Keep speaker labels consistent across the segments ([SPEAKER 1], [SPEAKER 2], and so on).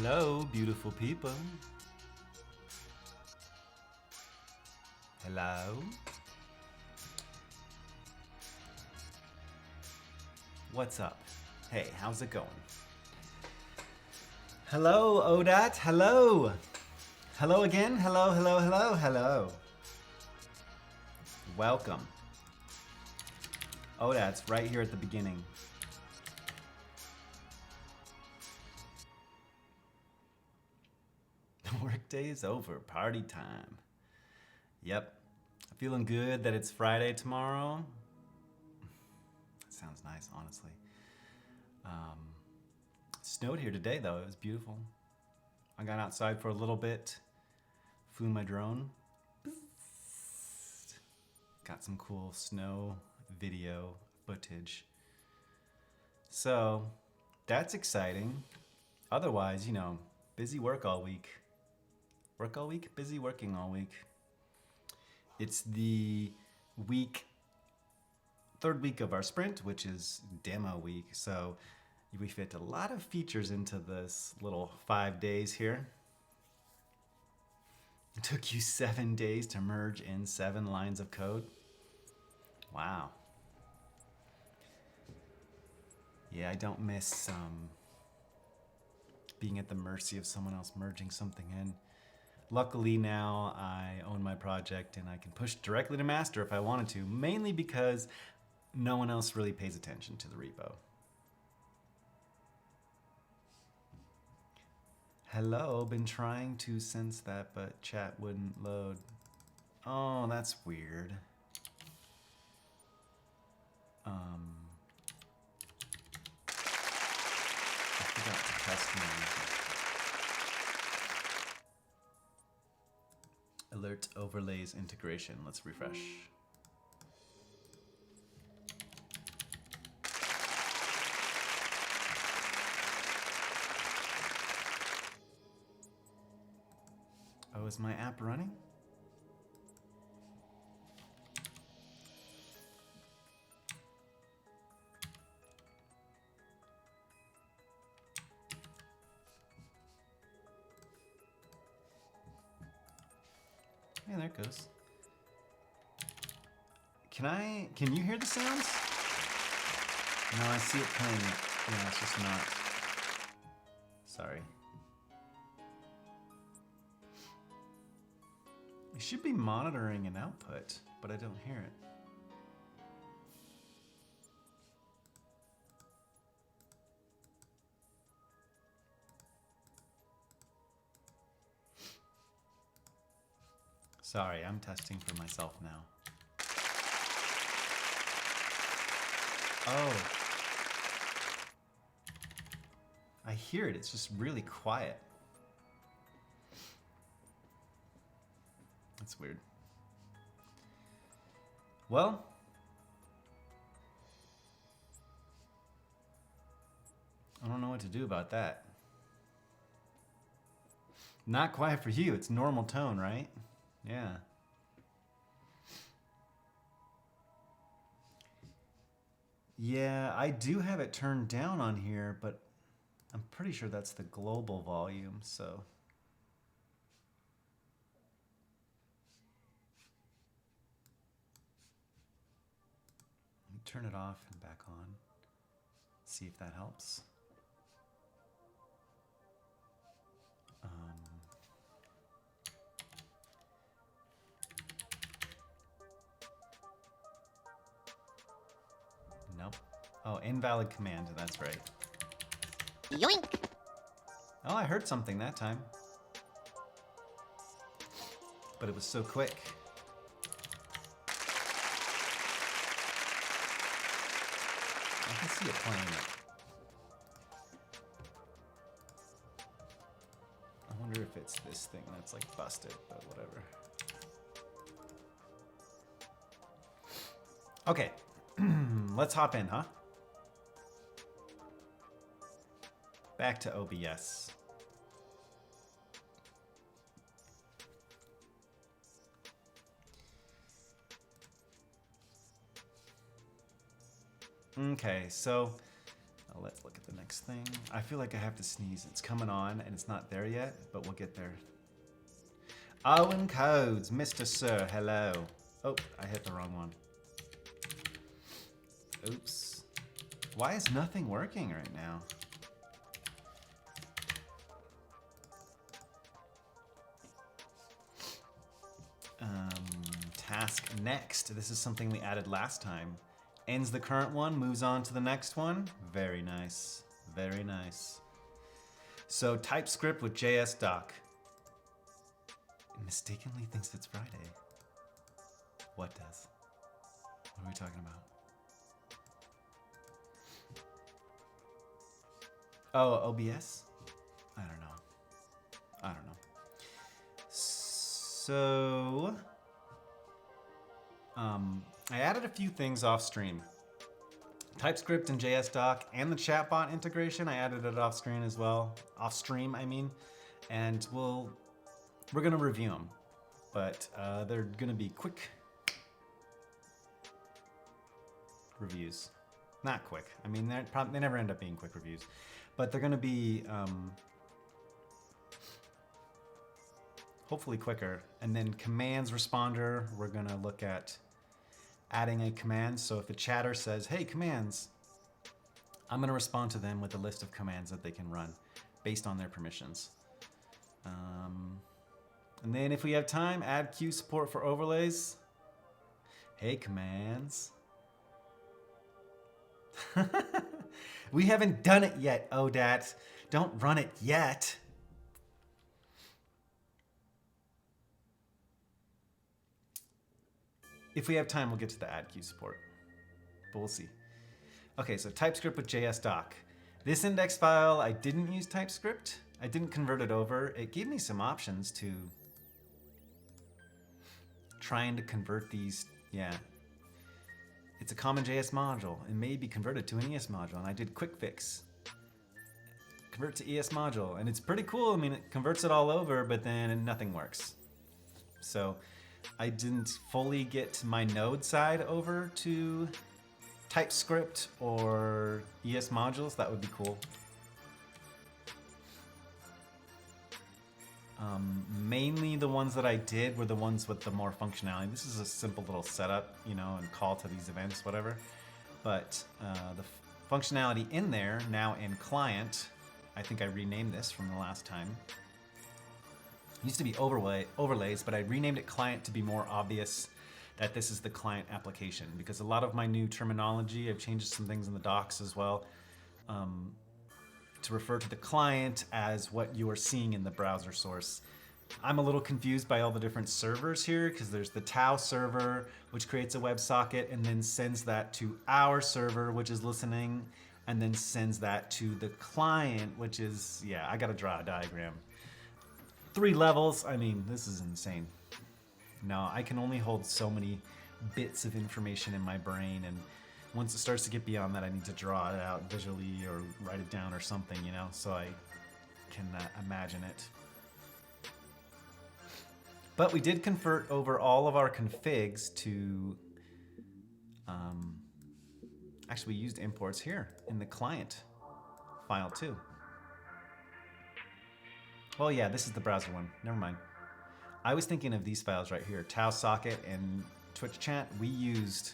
[SPEAKER 1] Hello, beautiful people. Hello. What's up? Hey, how's it going? Hello, ODAT. Hello. Hello again. Hello, hello, hello, hello. Welcome. ODAT's right here at the beginning. Workday is over. Party time. Yep. Feeling good that it's Friday tomorrow. Sounds nice, honestly. Snowed here today, though. It was beautiful. I got outside for a little bit. Flew my drone. Got some cool snow video footage. So, that's exciting. Otherwise, you know, busy work all week. Work all week? Busy working all week. It's the third week of our sprint, which is demo week. So we fit a lot of features into this little 5 days here. It took you 7 days to merge in 7 lines of code. Wow. Yeah, I don't miss being at the mercy of someone else merging something in. Luckily now I own my project and I can push directly to master if I wanted to, mainly because no one else really pays attention to the repo. Hello, been trying to sense that, but chat wouldn't load. Oh, that's weird. I forgot to test my alert overlays integration. Let's refresh. Oh, is my app running? Yeah, there it goes. Can you hear the sounds? No, I see it playing. Yeah, it's just not. Sorry. It should be monitoring an output, but I don't hear it. Sorry, I'm testing for myself now. Oh. I hear it, it's just really quiet. That's weird. Well, I don't know what to do about that. Not quiet for you, it's normal tone, right? Yeah. Yeah, I do have it turned down on here, but I'm pretty sure that's the global volume, so. Let me turn it off and back on. See if that helps. Nope. Oh, invalid command, that's right. Yoink! Oh, I heard something that time. But it was so quick. I can see it playing it. I wonder if it's this thing that's like busted, but whatever. Okay, let's hop in, huh? Back to OBS. Okay, so let's look at the next thing. I feel like I have to sneeze. It's coming on and it's not there yet, but we'll get there. Owen Codes, Mr. Sir, hello. Oh, I hit the wrong one. Oops. Why is nothing working right now? Task next. This is something we added last time. Ends the current one, moves on to the next one. Very nice. Very nice. So Typescript with JSDoc. It mistakenly thinks it's Friday. What does? What are we talking about? Oh, OBS? I don't know. I don't know. So, I added a few things off stream. TypeScript and JSDoc and the chatbot integration, I added it off screen as well. Off stream, I mean. And we're gonna review them. But they're gonna be quick reviews. Not quick. I mean, they never end up being quick reviews. But they're gonna be hopefully quicker. And then commands responder, we're gonna look at adding a command. So if a chatter says, hey, commands, I'm gonna respond to them with a list of commands that they can run based on their permissions. And then if we have time, add queue support for overlays. Hey, commands. We haven't done it yet, ODAT. Don't run it yet. If we have time, we'll get to the add queue support, but we'll see. Okay, so TypeScript with JSDoc. This index file, I didn't use TypeScript. I didn't convert it over. It gave me some options to trying to convert these. Yeah, it's a common JS module. It may be converted to an ES module, and I did quick fix. Convert to ES module, and it's pretty cool. I mean, it converts it all over, but then nothing works. So I didn't fully get my node side over to TypeScript or ES modules. That would be cool. Mainly the ones that I did were the ones with the more functionality. This is a simple little setup, you know, and call to these events, whatever. But the functionality in there, now in client, I think I renamed this from the last time. It used to be overlays, but I renamed it client to be more obvious that this is the client application, because a lot of my new terminology, I've changed some things in the docs as well, to refer to the client as what you are seeing in the browser source. I'm a little confused by all the different servers here, because there's the Tau server, which creates a WebSocket and then sends that to our server, which is listening, and then sends that to the client, which is, yeah, I gotta draw a diagram. 3 levels, I mean, this is insane. No, I can only hold so many bits of information in my brain, and once it starts to get beyond that, I need to draw it out visually or write it down or something, you know, so I can imagine it. But we did convert over all of our configs to, actually we used imports here in the client file too. Well, yeah, this is the browser one, never mind. I was thinking of these files right here, Tau socket and Twitch chat. We used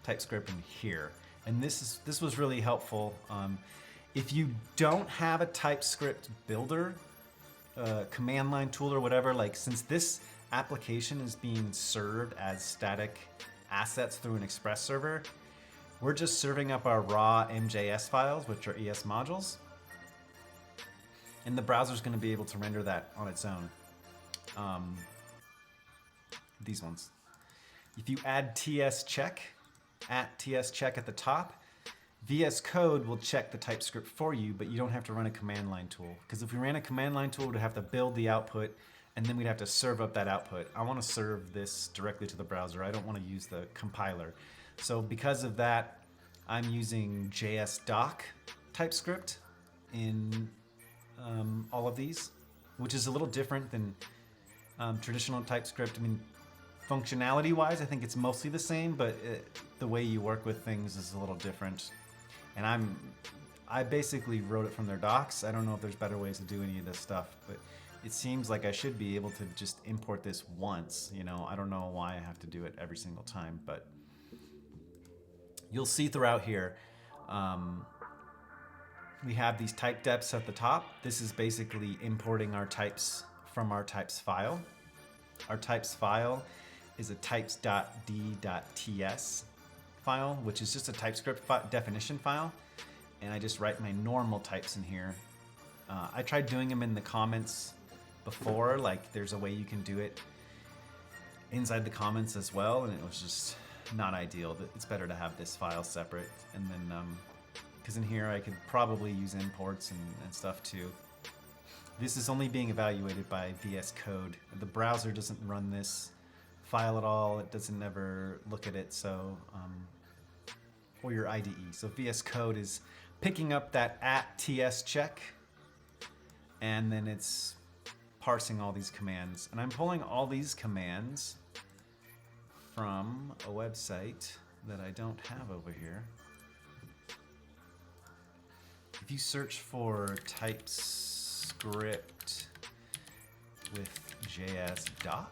[SPEAKER 1] Typescript in here, and this was really helpful. If you don't have a Typescript builder, command line tool or whatever, like since this application is being served as static assets through an Express server, we're just serving up our raw MJS files, which are ES modules, and the browser's going to be able to render that on its own. These ones. If you add tscheck at the top, VS Code will check the TypeScript for you, but you don't have to run a command line tool. Because if we ran a command line tool, we'd have to build the output, and then we'd have to serve up that output. I want to serve this directly to the browser. I don't want to use the compiler. So because of that, I'm using JSDoc TypeScript in all of these, which is a little different than traditional TypeScript. I mean, functionality-wise, I think it's mostly the same, but the way you work with things is a little different. And I basically wrote it from their docs. I don't know if there's better ways to do any of this stuff, but it seems like I should be able to just import this once. You know, I don't know why I have to do it every single time, but you'll see throughout here, we have these type depths at the top. This is basically importing our types from our types file. Our types file is a types.d.ts file, which is just a TypeScript definition file. And I just write my normal types in here. I tried doing them in the comments before, like there's a way you can do it inside the comments as well, and it was just not ideal. It's better to have this file separate, and then because in here I could probably use imports and stuff too. This is only being evaluated by VS Code. The browser doesn't run this file at all. It doesn't ever look at it, so or your IDE. So VS Code is picking up that at tscheck, and then it's parsing all these commands. And I'm pulling all these commands from a website that I don't have over here. If you search for Typescript with JSDoc,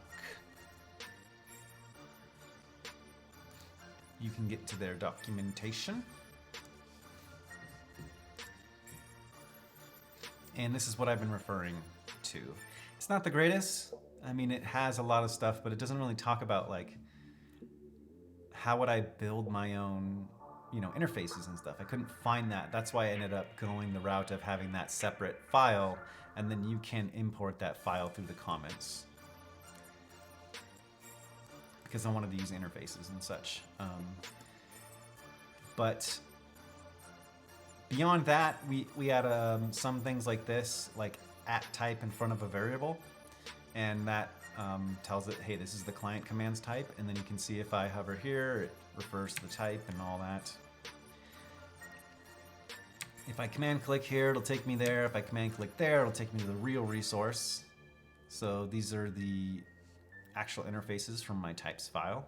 [SPEAKER 1] you can get to their documentation. And this is what I've been referring to. It's not the greatest. I mean, it has a lot of stuff, but it doesn't really talk about like how would I build my own, you know, interfaces and stuff. I couldn't find that. That's why I ended up going the route of having that separate file, and then you can import that file through the comments, because I wanted to use interfaces and such. But beyond that, we add some things like this, like at type in front of a variable, and that tells it, hey, this is the client commands type, and then you can see if I hover here, it refers to the type and all that. If I command click here, it'll take me there. If I command click there, it'll take me to the real resource. So these are the actual interfaces from my types file.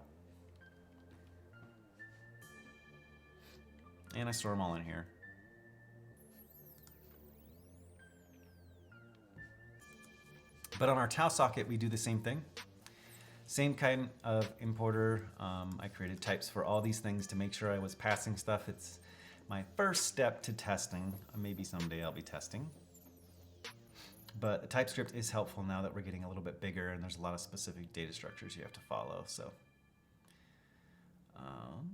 [SPEAKER 1] And I store them all in here. But on our tau socket, we do the same thing. Same kind of importer. I created types for all these things to make sure I was passing stuff. It's my first step to testing. Maybe someday I'll be testing. But the TypeScript is helpful now that we're getting a little bit bigger and there's a lot of specific data structures you have to follow. So, and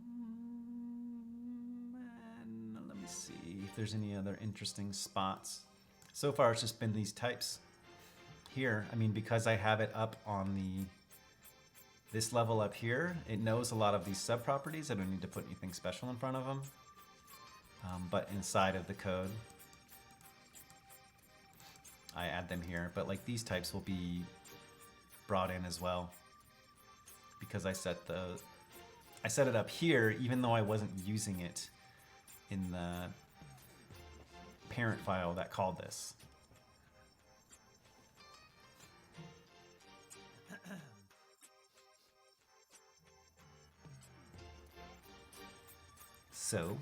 [SPEAKER 1] let me see if there's any other interesting spots. So far, it's just been these types here. I mean, because I have it up on this level up here, it knows a lot of these sub-properties. I don't need to put anything special in front of them. But inside of the code, I add them here. But like these types will be brought in as well because I set it up here even though I wasn't using it in the parent file that called this. So,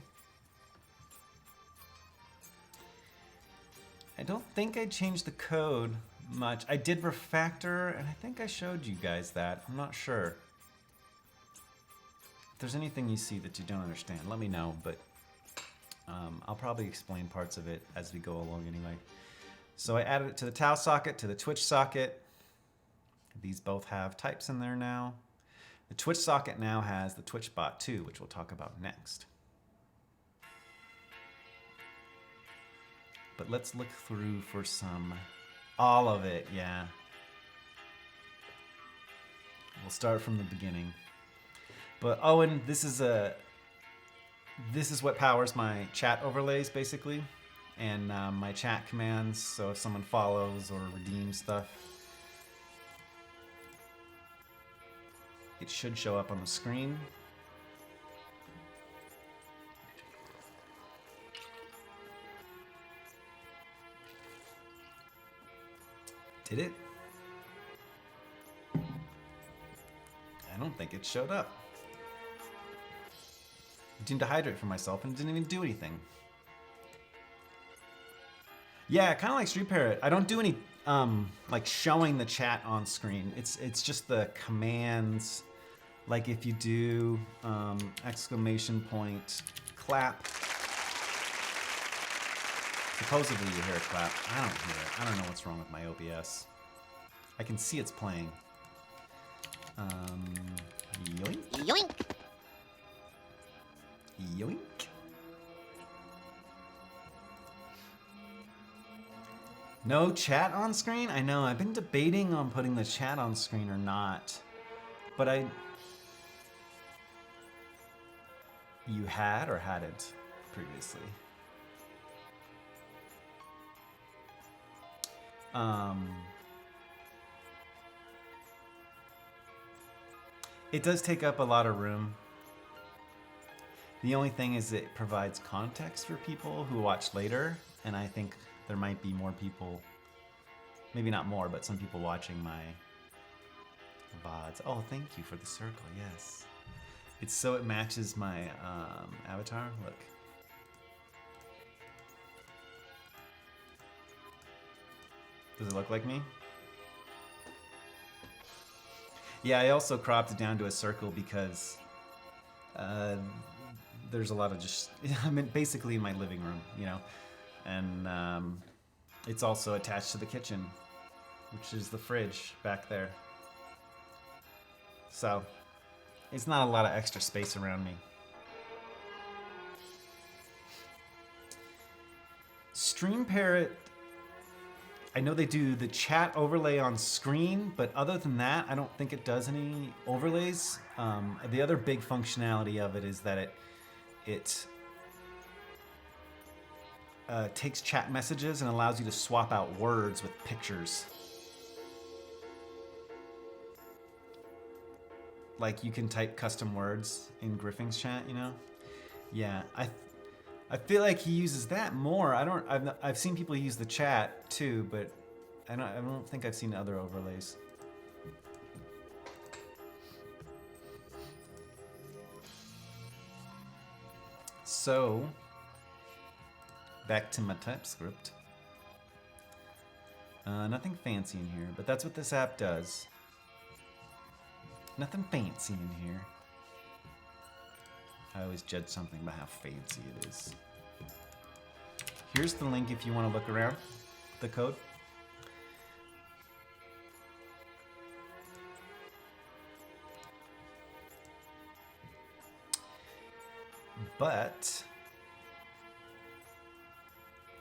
[SPEAKER 1] I don't think I changed the code much. I did refactor, and I think I showed you guys that. I'm not sure. If there's anything you see that you don't understand, let me know, but I'll probably explain parts of it as we go along anyway. So I added it to the tau socket, to the Twitch socket. These both have types in there now. The Twitch socket now has the Twitch bot too, which we'll talk about next. But let's look through for all of it, yeah. We'll start from the beginning. But oh, and this is what powers my chat overlays basically, and my chat commands. So if someone follows or redeems stuff, it should show up on the screen. Did it? I don't think it showed up. I didn't dehydrate for myself and didn't even do anything. Yeah, kind of like Street Parrot. I don't do any like showing the chat on screen. It's just the commands. Like if you do exclamation point clap. Supposedly you hear a clap. I don't hear it. I don't know what's wrong with my OBS. I can see it's playing. Yoink.
[SPEAKER 2] Yoink.
[SPEAKER 1] Yoink. No chat on screen? I know, I've been debating on putting the chat on screen or not. But you had or hadn't previously? It does take up a lot of room. The only thing is it provides context for people who watch later, and I think there might be more people, maybe not more, but some people watching my VODs. Oh, thank you for the circle, yes. It's so it matches my avatar, look. Does it look like me? Yeah, I also cropped it down to a circle because there's a lot of just, I mean, basically in my living room, you know, and it's also attached to the kitchen, which is the fridge back there. So it's not a lot of extra space around me. Stream Parrot, I know they do the chat overlay on screen, but other than that, I don't think it does any overlays. The other big functionality of it is that it takes chat messages and allows you to swap out words with pictures. Like you can type custom words in Griffin's chat, you know? Yeah, I feel like he uses that more. I've seen people use the chat too, but I don't think I've seen other overlays. So, back to my TypeScript. Nothing fancy in here, but that's what this app does. Nothing fancy in here. I always judge something by how fancy it is. Here's the link if you want to look around the code. But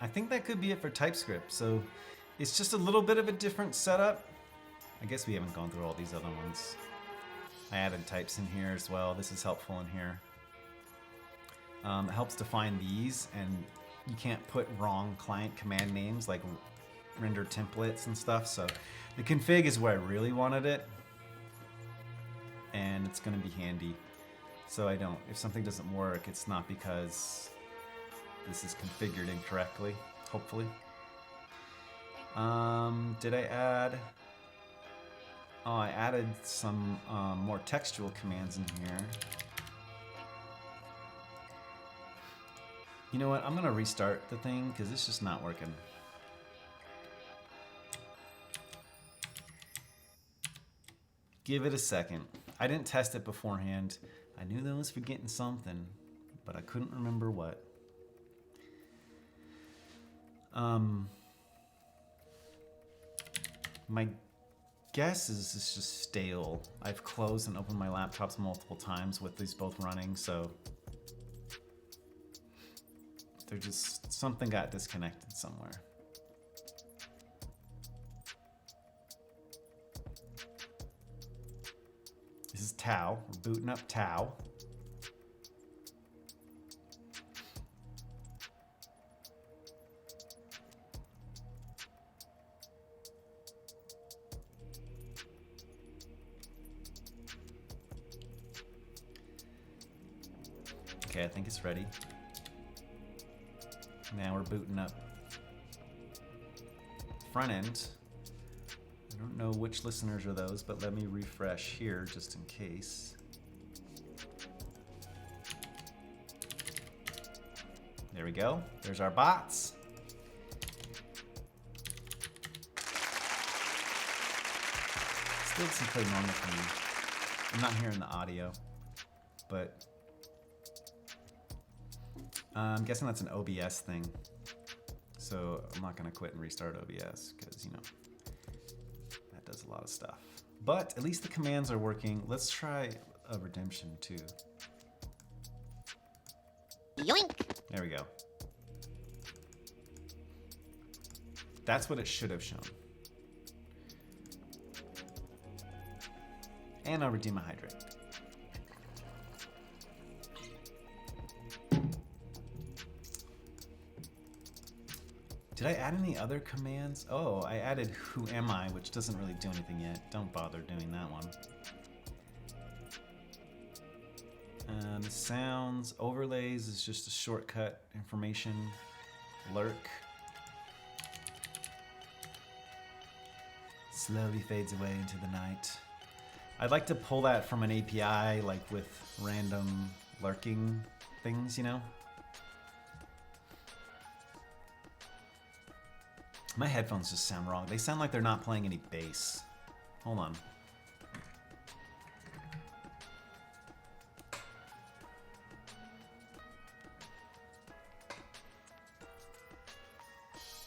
[SPEAKER 1] I think that could be it for TypeScript. So it's just a little bit of a different setup. I guess we haven't gone through all these other ones. I added types in here as well. This is helpful in here. It helps define these, and you can't put wrong client command names like render templates and stuff. So the config is where I really wanted it, and it's going to be handy. So I don't, if something doesn't work, it's not because this is configured incorrectly, hopefully. Did I add? Oh, I added some more textual commands in here. You know what? I'm gonna restart the thing because it's just not working. Give it a second. I didn't test it beforehand. I knew that I was forgetting something, but I couldn't remember what. My guess is it's just stale. I've closed and opened my laptops multiple times with these both running, so they're just, something got disconnected somewhere. This is Tau. We're booting up Tau. Okay, I think it's ready. Now we're booting up front end. I don't know which listeners are those, but let me refresh here just in case. There we go. There's our bots. Still doesn't play normal for me. I'm not hearing the audio, but I'm guessing that's an OBS thing. So I'm not gonna quit and restart OBS because, you know, that does a lot of stuff. But at least the commands are working. Let's try a redemption too. Yoink! There we go. That's what it should have shown. And I'll redeem a hydrate. Did I add any other commands? Oh, I added who am I, which doesn't really do anything yet. Don't bother doing that one. The sounds, overlays is just a shortcut information. Lurk. Slowly fades away into the night. I'd like to pull that from an API, like with random lurking things, you know? My headphones just sound wrong. They sound like they're not playing any bass. Hold on.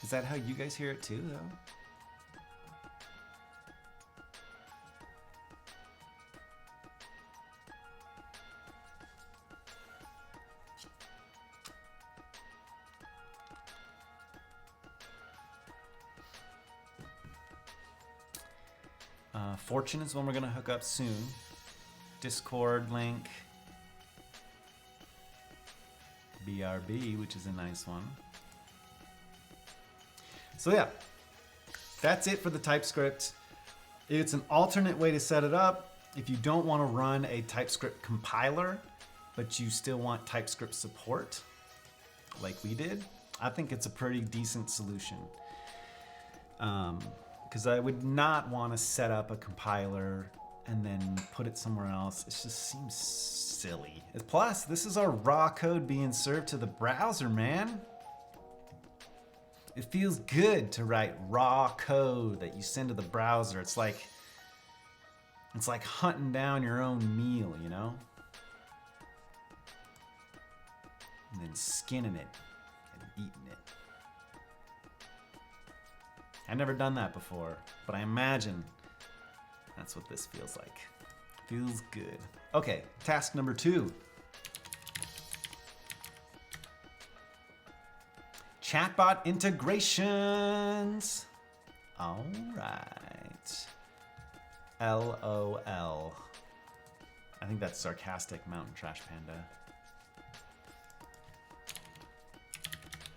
[SPEAKER 1] Is that how you guys hear it too, though? Fortune is one we're gonna hook up soon. Discord link. BRB, which is a nice one. So yeah, that's it for the TypeScript. It's an alternate way to set it up. If you don't want to run a TypeScript compiler, but you still want TypeScript support, like we did, I think it's a pretty decent solution. Because I would not want to set up a compiler and then put it somewhere else. It just seems silly. Plus, this is our raw code being served to the browser, man. It feels good to write raw code that you send to the browser. It's like hunting down your own meal, you know? And then skinning it and eating it. I've never done that before, but I imagine that's what this feels like. Feels good. Okay, task number 2. Chatbot integrations. All right. LOL. I think that's sarcastic, Mountain Trash Panda.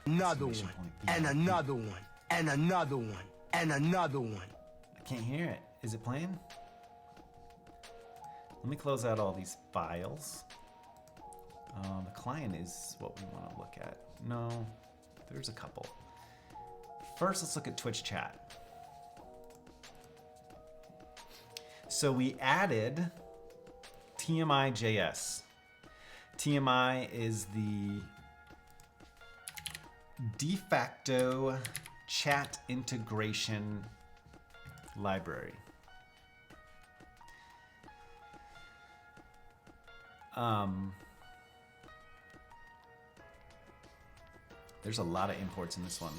[SPEAKER 2] Another one, and another one, and another one, and another one.
[SPEAKER 1] I can't hear it. Is it playing? Let me close out all these files. The client is what we want to look at. No, there's a couple. First, let's look at Twitch chat. So we added tmi.js. TMI is the de facto chat integration library. There's a lot of imports in this one.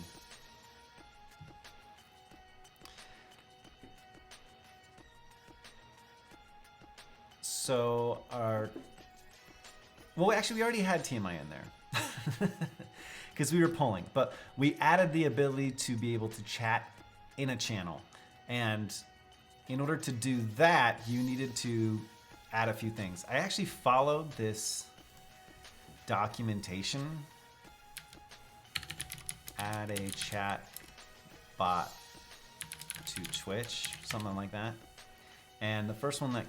[SPEAKER 1] So well, actually we already had TMI in there because we were polling, but we added the ability to be able to chat in a channel. And in order to do that, you needed to add a few things. I actually followed this documentation. Add a chat bot to Twitch, something like that. And the first one that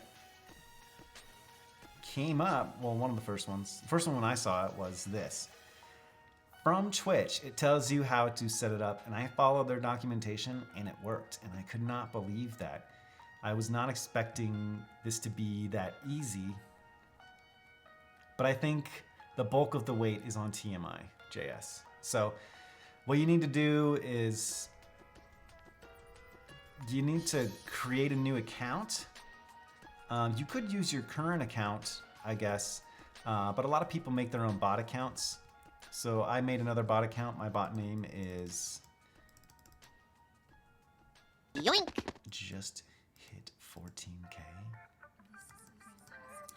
[SPEAKER 1] came up, well, one of the first ones, the first one when I saw it was this. From Twitch, it tells you how to set it up, and I followed their documentation and it worked, and I could not believe that. I was not expecting this to be that easy, but I think the bulk of the weight is on tmi.js. So what you need to do is you need to create a new account. You could use your current account, I guess, but a lot of people make their own bot accounts. So I made another bot account. My bot name is
[SPEAKER 3] Yoink!
[SPEAKER 1] Just hit 14K.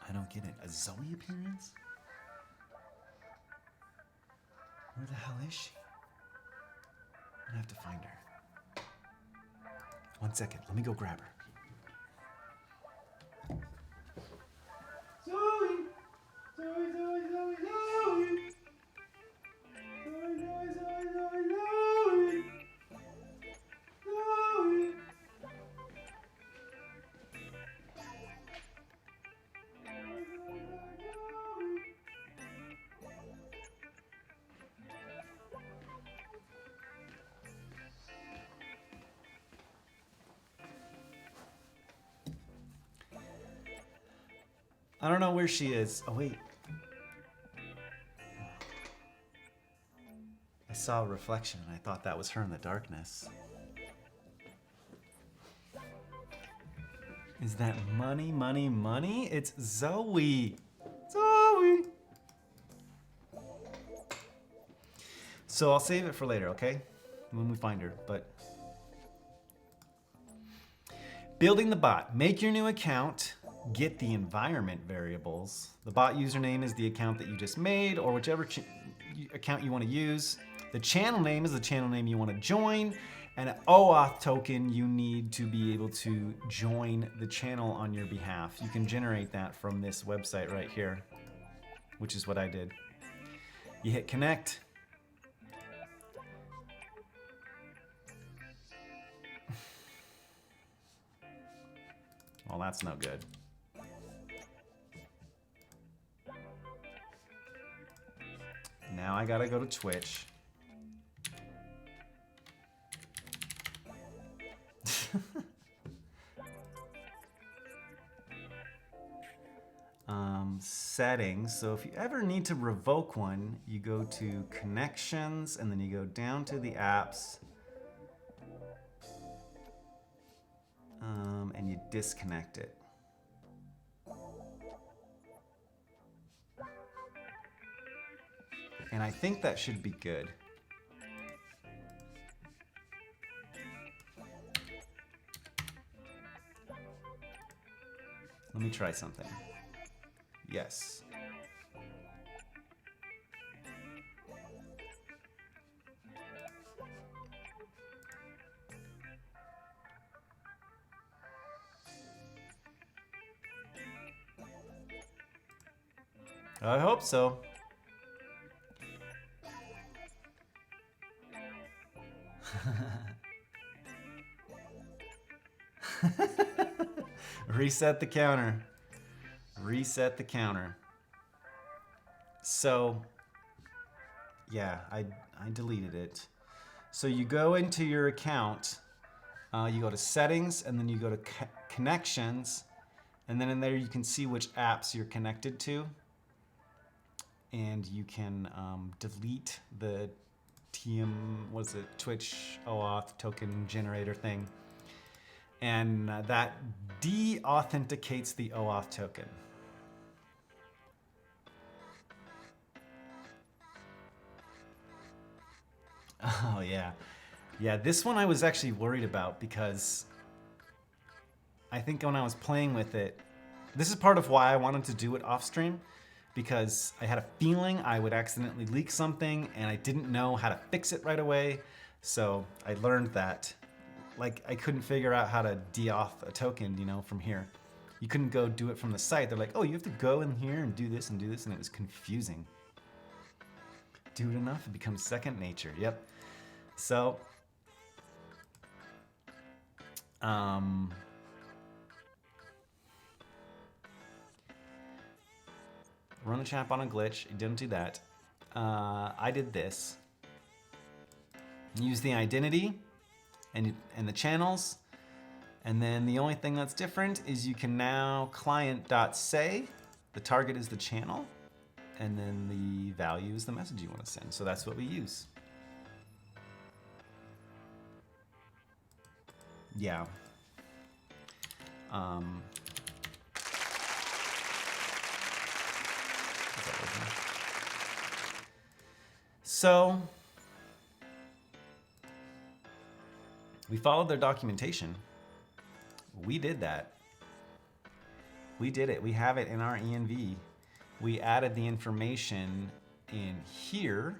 [SPEAKER 1] I don't get it. A Zoe appearance? Where the hell is she? I'm gonna have to find her. 1 second, let me go grab her. Zoe! Zoe, Zoe, Zoe, Zoe! Zoe, Zoe, Zoe, Zoe, Zoe! Zoe! I don't know where she is. Oh, wait. I saw a reflection and I thought that was her in the darkness. Is that money, money, money? It's Zoe. Zoe. So I'll save it for later, okay? When we find her, but. Building the bot. Make your new account. Get the environment variables. The bot username is the account that you just made or whichever account you want to use. The channel name is the channel name you want to join. And an OAuth token you need to be able to join the channel on your behalf. You can generate that from this website right here, which is what I did. You hit connect. Well, that's no good. Now I gotta go to Twitch. settings. So if you ever need to revoke one, you go to connections and then you go down to the apps and you disconnect it. And I think that should be good. Let me try something. Yes. I hope so. Reset the counter. Reset the counter. So, yeah, I deleted it. So you go into your account, you go to settings, and then you go to connections, and then in there you can see which apps you're connected to. And you can delete the Twitch OAuth token generator thing. And that de-authenticates the OAuth token. Oh yeah. Yeah, this one I was actually worried about because I think when I was playing with it, this is part of why I wanted to do it off stream, because I had a feeling I would accidentally leak something and I didn't know how to fix it right away. So I learned that. Like, I couldn't figure out how to de-auth a token, you know, from here. You couldn't go do it from the site. They're like, oh, you have to go in here and do this, and it was confusing. Do it enough, it becomes second nature. Yep. So, run a chat on a glitch. You didn't do that. I did this. Use the identity and the channels. And then the only thing that's different is you can now client.say, the target is the channel, and then the value is the message you want to send. So that's what we use. Yeah. So we followed their documentation. We did that. We did it. We have it in our env. We added the information in here.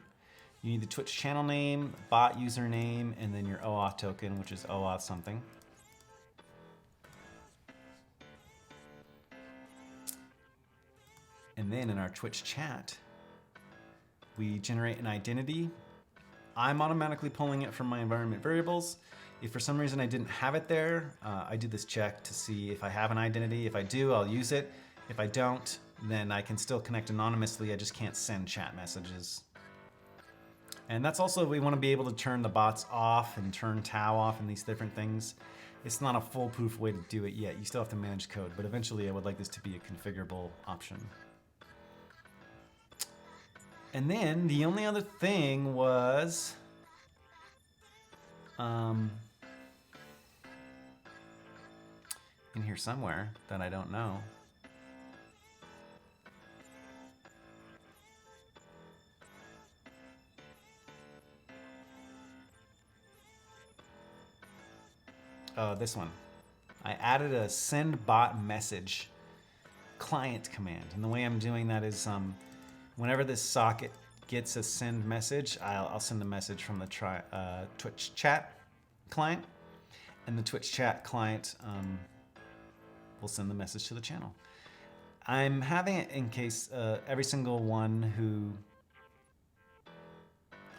[SPEAKER 1] You need the Twitch channel name, bot username, and then your OAuth token, which is OAuth something. And then in our Twitch chat, we generate an identity. I'm automatically pulling it from my environment variables. If for some reason I didn't have it there, I do this check to see if I have an identity. If I do, I'll use it. If I don't, then I can still connect anonymously. I just can't send chat messages. And that's also, we want to be able to turn the bots off and turn Tau off and these different things. It's not a foolproof way to do it yet. You still have to manage code, but eventually I would like this to be a configurable option. And then the only other thing was in here somewhere that I don't know. This one. I added a send bot message client command. And the way I'm doing that is whenever this socket gets a send message, I'll send a message from the Twitch chat client, and the Twitch chat client will send the message to the channel. I'm having it in case every single one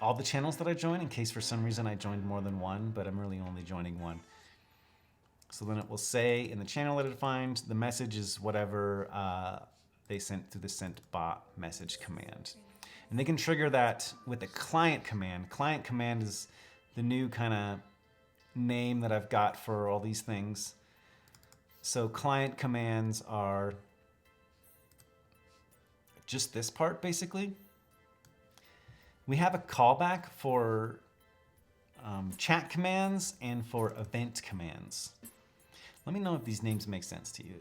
[SPEAKER 1] all the channels that I join, in case for some reason I joined more than one, but I'm really only joining one. So then it will say in the channel that it defined, the message is whatever they sent through the sent bot message command. And they can trigger that with a client command. Client command is the new kind of name that I've got for all these things. So client commands are just this part basically. We have a callback for chat commands and for event commands. Let me know if these names make sense to you.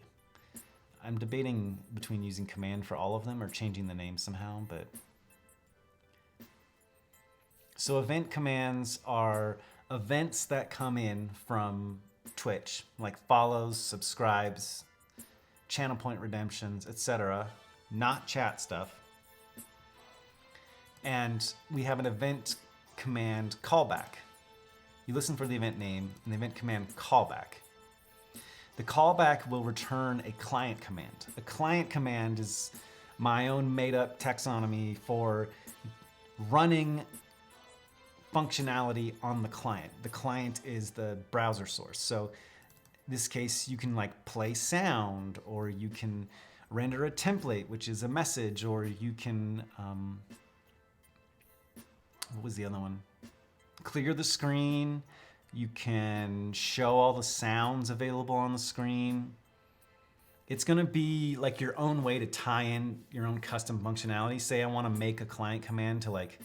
[SPEAKER 1] I'm debating between using command for all of them or changing the name somehow, but. So event commands are events that come in from Twitch, like follows, subscribes, channel point redemptions, etc., not chat stuff. And we have an event command callback. You listen for the event name and the event command callback. The callback will return a client command. A client command is my own made-up taxonomy for running functionality on the client. The client is the browser source. So in this case, you can like play sound, or you can render a template, which is a message, or you can, what was the other one? Clear the screen. You can show all the sounds available on the screen. It's gonna be like your own way to tie in your own custom functionality. Say I wanna make a client command to like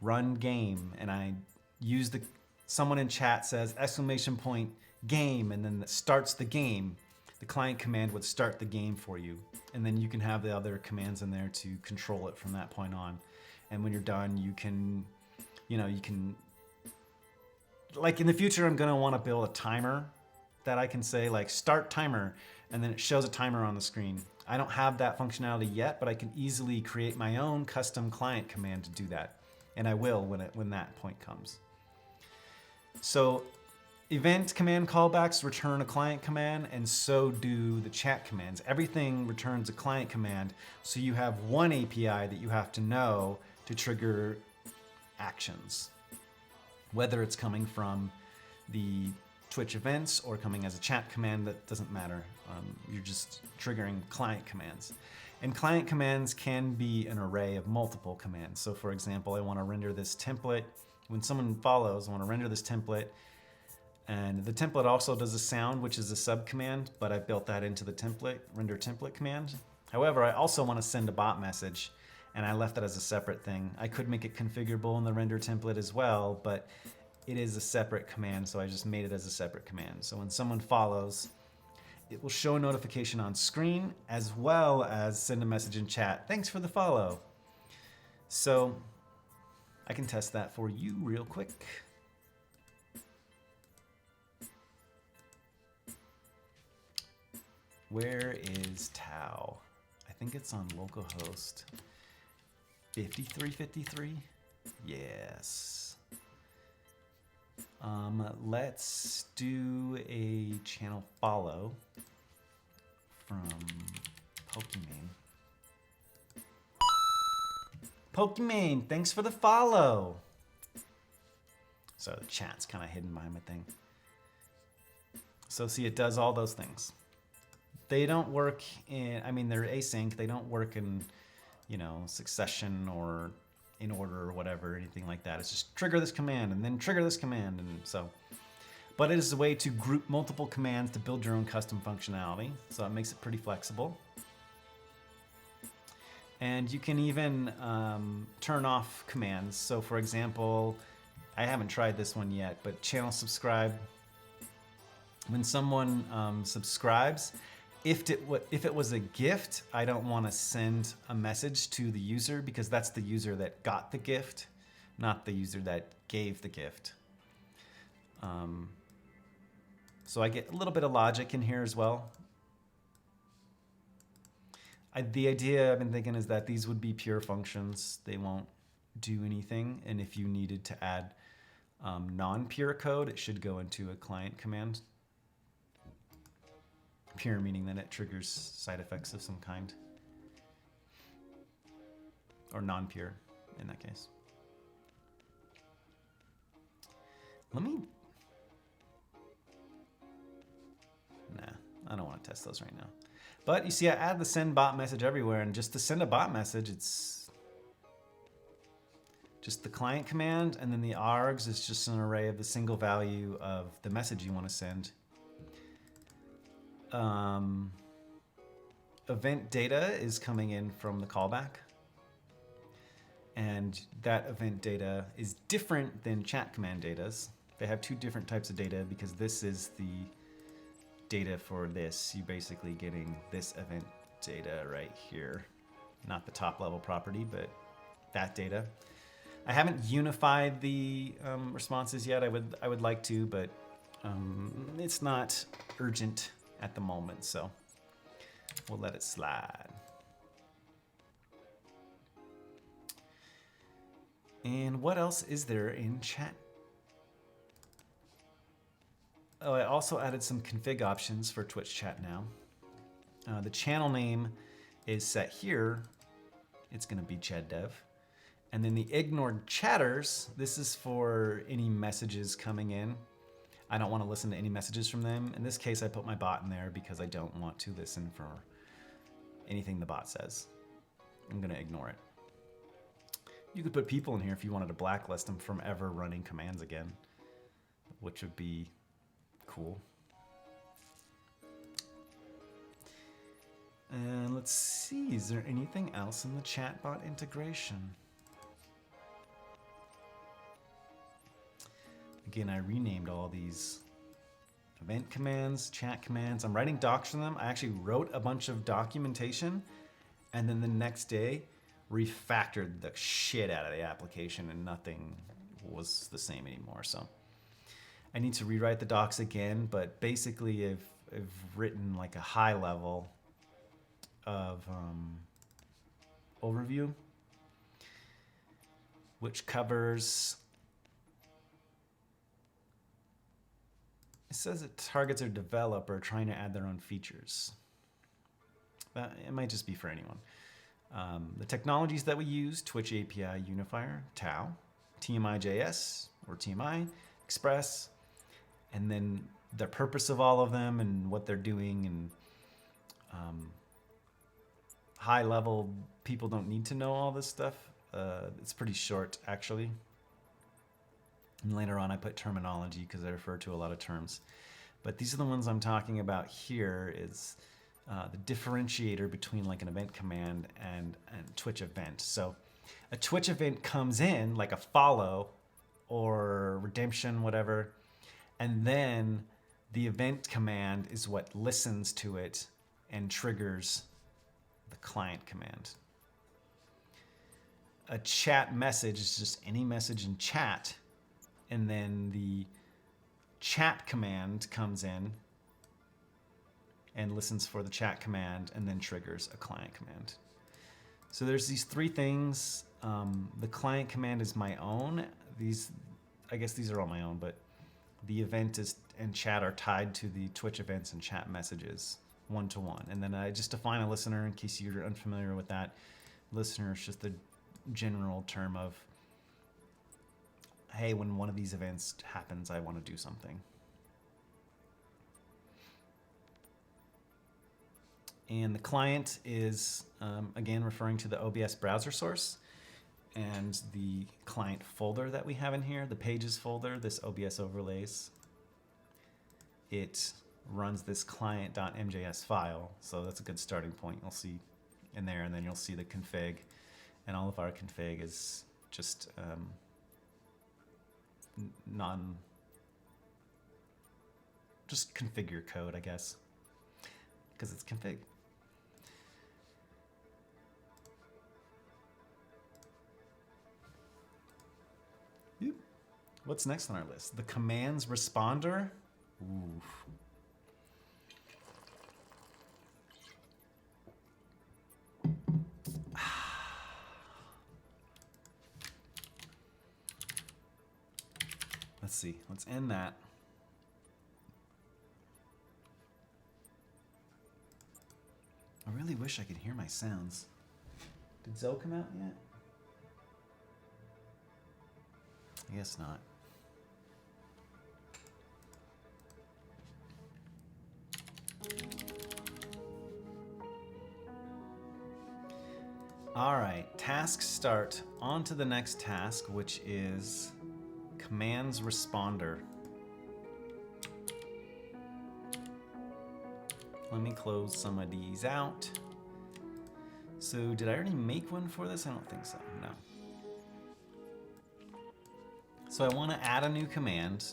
[SPEAKER 1] run game, and I use someone in chat says exclamation point game, and then it starts the game. The client command would start the game for you. And then you can have the other commands in there to control it from that point on. And when you're done, you can, like in the future, I'm gonna wanna build a timer that I can say like start timer, and then it shows a timer on the screen. I don't have that functionality yet, but I can easily create my own custom client command to do that. And I will when that point comes. So event command callbacks return a client command, and so do the chat commands. Everything returns a client command, so you have one API that you have to know to trigger actions. Whether it's coming from the Twitch events or coming as a chat command, that doesn't matter. You're just triggering client commands. And client commands can be an array of multiple commands. So for example, I want to render this template. When someone follows, I want to render this template. And the template also does a sound, which is a sub command, but I built that into the template, render template command. However, I also want to send a bot message, and I left that as a separate thing. I could make it configurable in the render template as well, but it is a separate command, so I just made it as a separate command. So when someone follows, it will show a notification on screen as well as send a message in chat. Thanks for the follow. So I can test that for you real quick. Where is Tau? I think it's on localhost 5353. Yes. Let's do a channel follow from Pokimane. Pokimane, thanks for the follow. So the chat's kind of hidden behind my thing. So see, it does all those things. They don't work in, I mean, they're async. They don't work in, succession or in order or whatever, anything like that. It's just trigger this command and then trigger this command. And so, but it is a way to group multiple commands to build your own custom functionality. So it makes it pretty flexible. And you can even turn off commands. So for example, I haven't tried this one yet, but channel subscribe. When someone subscribes, if it was a gift, I don't want to send a message to the user because that's the user that got the gift, not the user that gave the gift. So I get a little bit of logic in here as well. The idea I've been thinking is that these would be pure functions. They won't do anything. And if you needed to add non-pure code, it should go into a client command. Pure meaning that it triggers side effects of some kind. Or non-pure in that case. Nah, I don't want to test those right now. But you see, I add the send bot message everywhere, and just to send a bot message, it's just the client command, and then the args is just an array of the single value of the message you want to send. event data is coming in from the callback. And that event data is different than chat command datas. They have two different types of data because this is the data for this. You're basically getting this event data right here. Not the top level property, but that data. I haven't unified the responses yet. I would like to, but it's not urgent at the moment, so we'll let it slide. And what else is there in chat? Oh, I also added some config options for Twitch chat now. The channel name is set here. It's going to be ChadDev. And then the ignored chatters, this is for any messages coming in. I don't want to listen to any messages from them. In this case, I put my bot in there because I don't want to listen for anything the bot says. I'm going to ignore it. You could put people in here if you wanted to blacklist them from ever running commands again, which would be cool. And let's see, is there anything else in the chatbot integration? Again, I renamed all these event commands, chat commands. I'm writing docs for them. I actually wrote a bunch of documentation, and then the next day refactored the shit out of the application, and nothing was the same anymore. So I need to rewrite the docs again, but basically I've written like a high level of overview, which covers, it says it targets a developer trying to add their own features. It might just be for anyone. The technologies that we use: Twitch API Unifier, Tau, tmi.js or TMI, Express, and then the purpose of all of them and what they're doing. And high level, people don't need to know all this stuff. It's pretty short, actually. And later on, I put terminology because I refer to a lot of terms. But these are the ones I'm talking about here. Is the differentiator between like an event command and Twitch event. So a Twitch event comes in like a follow or redemption, whatever, and then the event command is what listens to it and triggers the client command. A chat message is just any message in chat, and then the chat command comes in and listens for the chat command and then triggers a client command. So there's these three things. The client command is my own. I guess these are all my own, but the event and chat are tied to the Twitch events and chat messages one-to-one. And then I just define a listener in case you're unfamiliar with that. Listener is just the general term of, hey, when one of these events happens, I want to do something. And the client is, again, referring to the OBS browser source and the client folder that we have in here, the pages folder, this OBS Overlays. It runs this client.mjs file, so that's a good starting point. You'll see in there, and then you'll see the config, and all of our config is just just configure code, I guess, because it's config. What's next on our list? The commands responder. Ooh. Let's see. Let's end that. I really wish I could hear my sounds. Did Zoe come out yet? I guess not. All right, task start. On to the next task, which is commands responder. Let me close some of these out. So did I already make one for this? I don't think so, no. So I want to add a new command.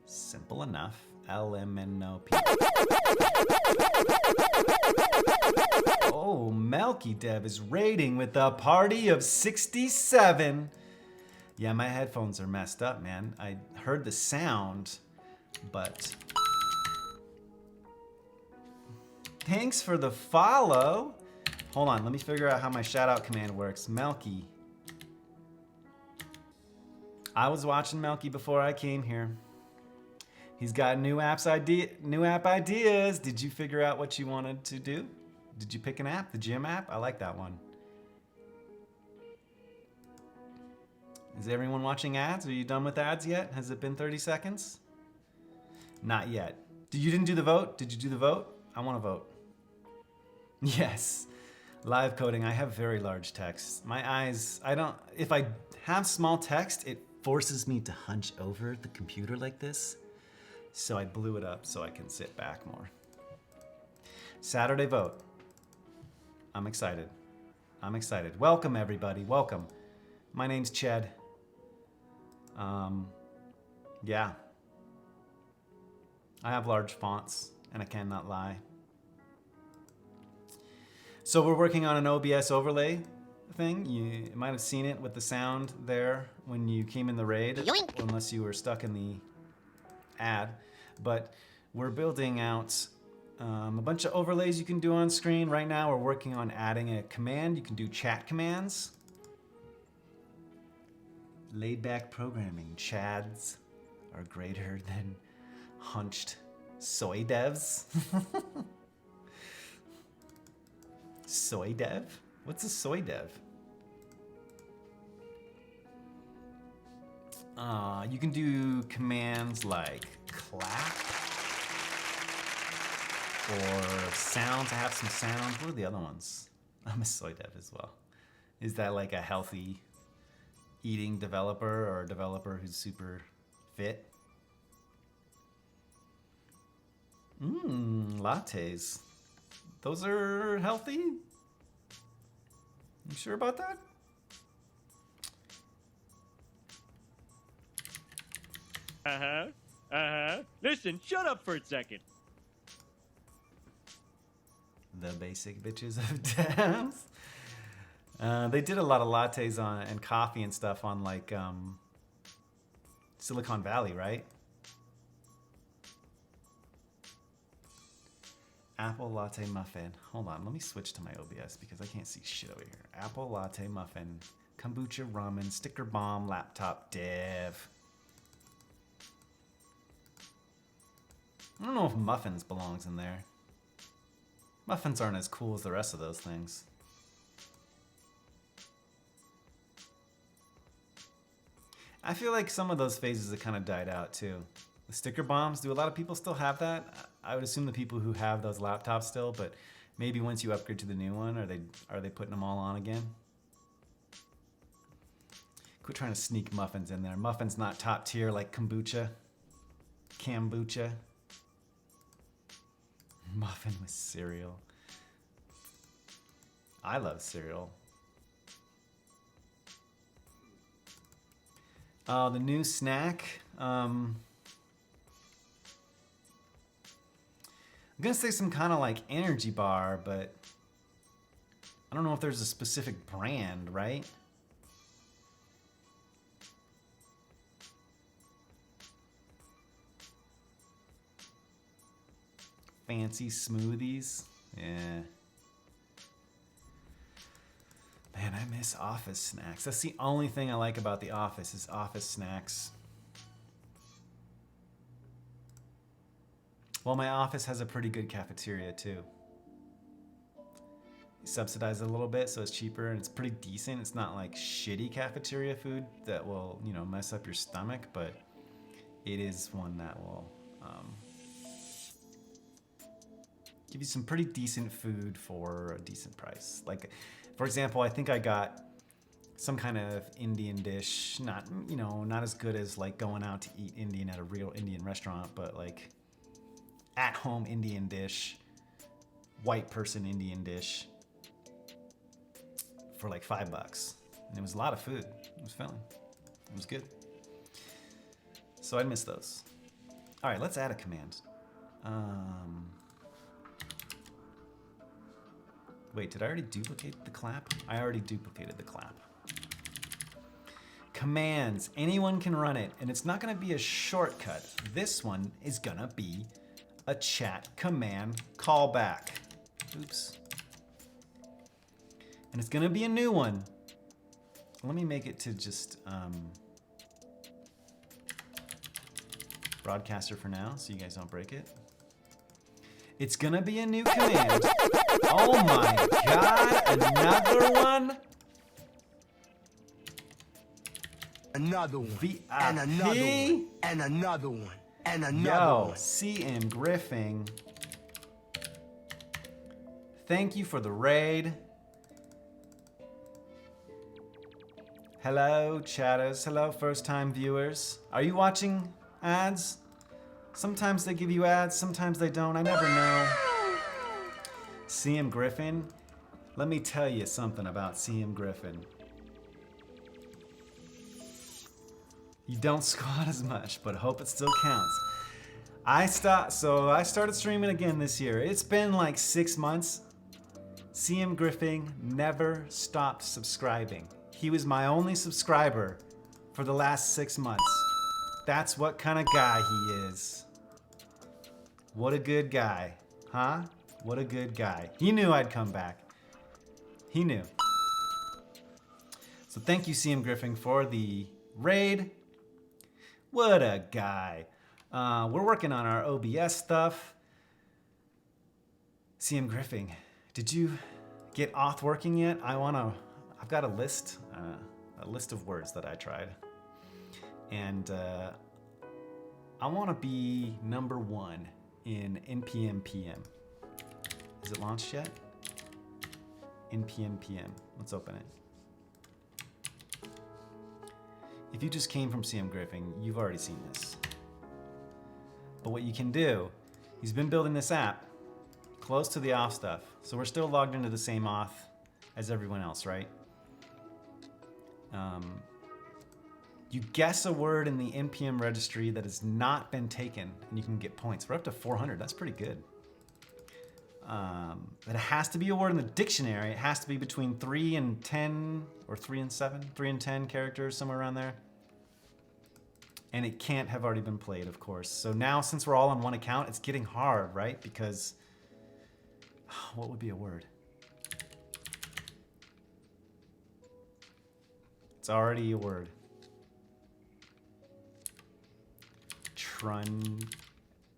[SPEAKER 1] Simple enough. LMNOP. Oh, Melky Dev is raiding with a party of 67. Yeah, my headphones are messed up, man. I heard the sound, but... Thanks for the follow. Hold on, let me figure out how my shoutout command works. Melky. I was watching Melky before I came here. He's got new app ideas. Did you figure out what you wanted to do? Did you pick an app? The gym app? I like that one. Is everyone watching ads? Are you done with ads yet? Has it been 30 seconds? Not yet. You didn't do the vote? Did you do the vote? I want to vote. Yes. Live coding. I have very large text. My eyes, if I have small text, it forces me to hunch over the computer like this. So I blew it up so I can sit back more. Saturday vote. I'm excited. I'm excited. Welcome everybody, welcome. My name's Ched. Yeah. I have large fonts and I cannot lie. So we're working on an OBS overlay thing. You might have seen it with the sound there when you came in the raid,
[SPEAKER 3] Yoink.
[SPEAKER 1] unless you were stuck in the ad. But we're building out a bunch of overlays you can do on screen. Right now we're working on adding a command. You can do chat commands. Laid back programming. Chads are greater than hunched soy devs. Soy dev? What's a soy dev? You can do commands like clap or sounds. I have some sounds. What are the other ones? I'm a soy dev as well. Is that like a healthy eating developer or a developer who's super fit? Lattes. Those are healthy? You sure about that?
[SPEAKER 4] Listen, shut up for a second.
[SPEAKER 1] The basic bitches of devs. They did a lot of lattes on and coffee and stuff on like Silicon Valley, right? Apple latte muffin. Hold on, let me switch to my OBS because I can't see shit over here. Apple latte muffin, kombucha ramen, sticker bomb, laptop dev. I don't know if muffins belongs in there. Muffins aren't as cool as the rest of those things. I feel like some of those phases have kind of died out too. The sticker bombs, do a lot of people still have that? I would assume the people who have those laptops still, but maybe once you upgrade to the new one, are they putting them all on again? Quit trying to sneak muffins in there. Muffins not top tier like kombucha. Kombucha. Muffin with cereal. I love cereal. The new snack. I'm gonna say some kind of like energy bar, but I don't know if there's a specific brand, right? Fancy smoothies. Yeah. Man, I miss office snacks. That's the only thing I like about the office is office snacks. Well, my office has a pretty good cafeteria too. Subsidized a little bit, so it's cheaper and it's pretty decent. It's not like shitty cafeteria food that will, you know, mess up your stomach, but it is one that will give you some pretty decent food for a decent price. Like, for example, I think I got some kind of Indian dish, not, you know, not as good as like going out to eat Indian at a real Indian restaurant, but like at home Indian dish, white person Indian dish. for like $5. And it was a lot of food. It was filling. It was good. So I'd miss those. All right, let's add a command. Wait, did I already duplicate the clap? I already duplicated the clap. Commands, anyone can run it, and it's not gonna be a shortcut. This one is gonna be a chat command callback. Oops. And it's gonna be a new one. Let me make it to just broadcaster for now, so you guys don't break it. It's gonna be a new command. Oh my God, another one?
[SPEAKER 2] Another one.
[SPEAKER 1] VIP.
[SPEAKER 2] And another one. And another one. And another
[SPEAKER 1] Yo,
[SPEAKER 2] one.
[SPEAKER 1] CM Griffin. Thank you for the raid. Hello, chatters. Hello, first-time viewers. Are you watching ads? Sometimes they give you ads, sometimes they don't. I never know. CM Griffin. Let me tell you something about CM Griffin. You don't squat as much, but hope it still counts. I started streaming again this year. It's been like 6 months. CM Griffin never stopped subscribing. He was my only subscriber for the last 6 months. That's what kind of guy he is. What a good guy, huh? What a good guy. He knew I'd come back. He knew. So thank you, CM Griffin, for the raid. What a guy. We're working on our OBS stuff. CM Griffin, did you get auth working yet? I've got a list of words that I tried. And I want to be #1 in npm-pm. Is it launched yet? npm-pm. Let's open it. If you just came from CM Griffin, you've already seen this. But what you can do, he's been building this app close to the auth stuff. So we're still logged into the same auth as everyone else, right? You guess a word in the npm registry that has not been taken, and you can get points. We're up to 400. That's pretty good. It has to be a word in the dictionary. It has to be between 3 and 10, or 3 and 7, 3 and 10 characters, somewhere around there. And it can't have already been played, of course. So now, since we're all on one account, it's getting hard, right? Because what would be a word? It's already a word.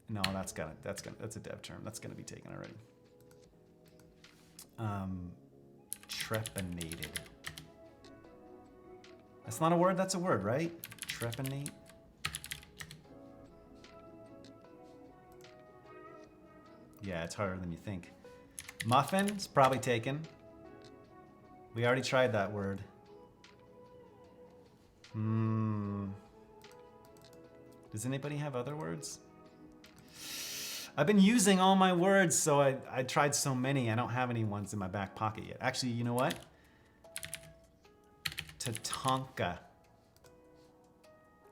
[SPEAKER 1] No, that's a dev term. That's gonna be taken already. Trepanated. That's not a word, that's a word, right? Trepanate. Yeah, it's harder than you think. Muffin is probably taken. We already tried that word. Does anybody have other words? I've been using all my words, so I tried so many. I don't have any ones in my back pocket yet. Actually, you know what? Tatanka.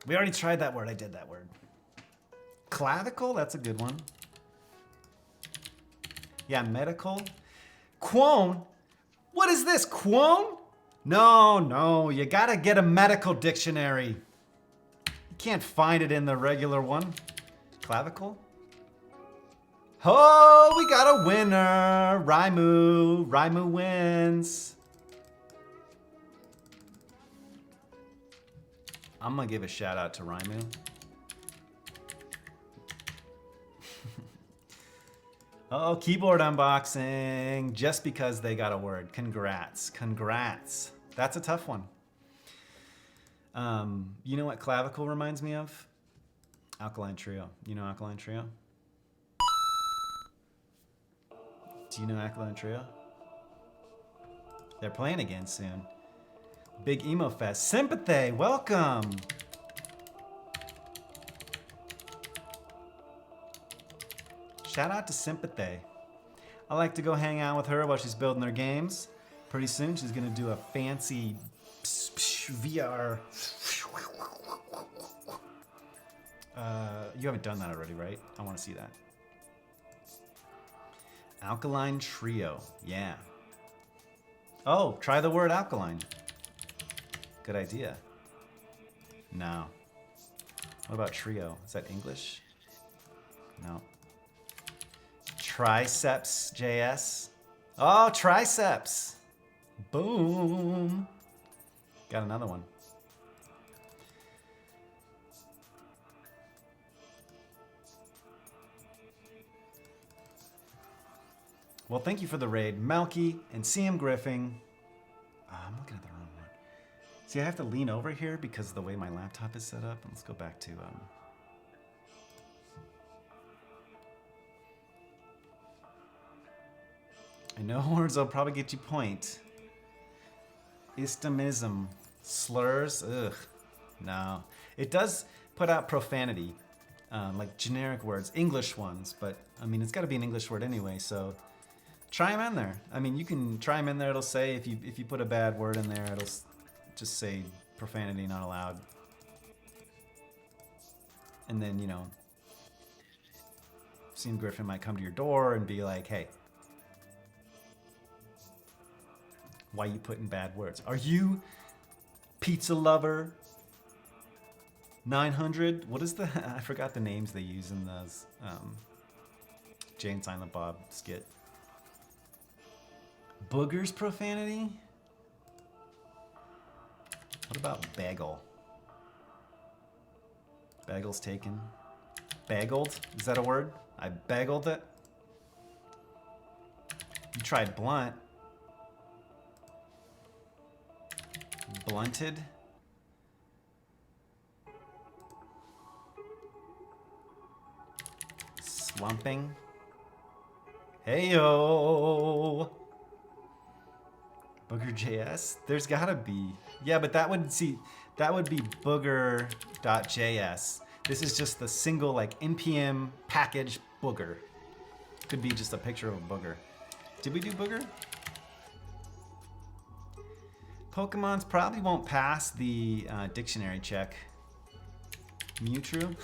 [SPEAKER 1] We already tried that word. I did that word. Clavicle? That's a good one. Yeah, medical. Quone? What is this, quone? No, you gotta get a medical dictionary. You can't find it in the regular one. Clavicle? Oh, we got a winner. Raimu. Raimu wins. I'm gonna give a shout out to Raimu. Oh, keyboard unboxing. Just because they got a word. Congrats. Congrats. That's a tough one. You know what clavicle reminds me of? Alkaline Trio. You know Alkaline Trio? Do you know Alkaline Trio? They're playing again soon. Big Emo Fest. Sympathy, welcome. Shout out to Sympathy. I like to go hang out with her while she's building her games. Pretty soon she's gonna do a fancy VR. You haven't done that already, right? I want to see that. Alkaline trio, yeah. Oh, try the word alkaline. Good idea. No. What about trio? Is that English? No. Triceps JS. Oh, triceps. Boom. Got another one. Well, thank you for the raid, Melky and CM Griffin. Oh, I'm looking at the wrong one. See, I have to lean over here because of the way my laptop is set up. Let's go back to I know words will probably get you point. Istomism. Slurs. Ugh. No. It does put out profanity. Like generic words. English ones. But, I mean, it's got to be an English word anyway, so try them in there. I mean, you can try them in there. It'll say, if you put a bad word in there, it'll just say profanity not allowed. And then, you know, CM Griffin might come to your door and be like, hey, why you putting bad words? Are you pizza lover 900? What is the, I forgot the names they use in those Jay and Silent Bob skit. Boogers profanity? What about bagel? Bagel's taken. Bageled? Is that a word? I bageled it. You tried blunt. Blunted. Slumping. Heyo. Booger JS? There's gotta be. Yeah, but that would be booger.js. This is just the single like npm package booger. Could be just a picture of a booger. Did we do booger? Pokemons probably won't pass the dictionary check. Mewtwo?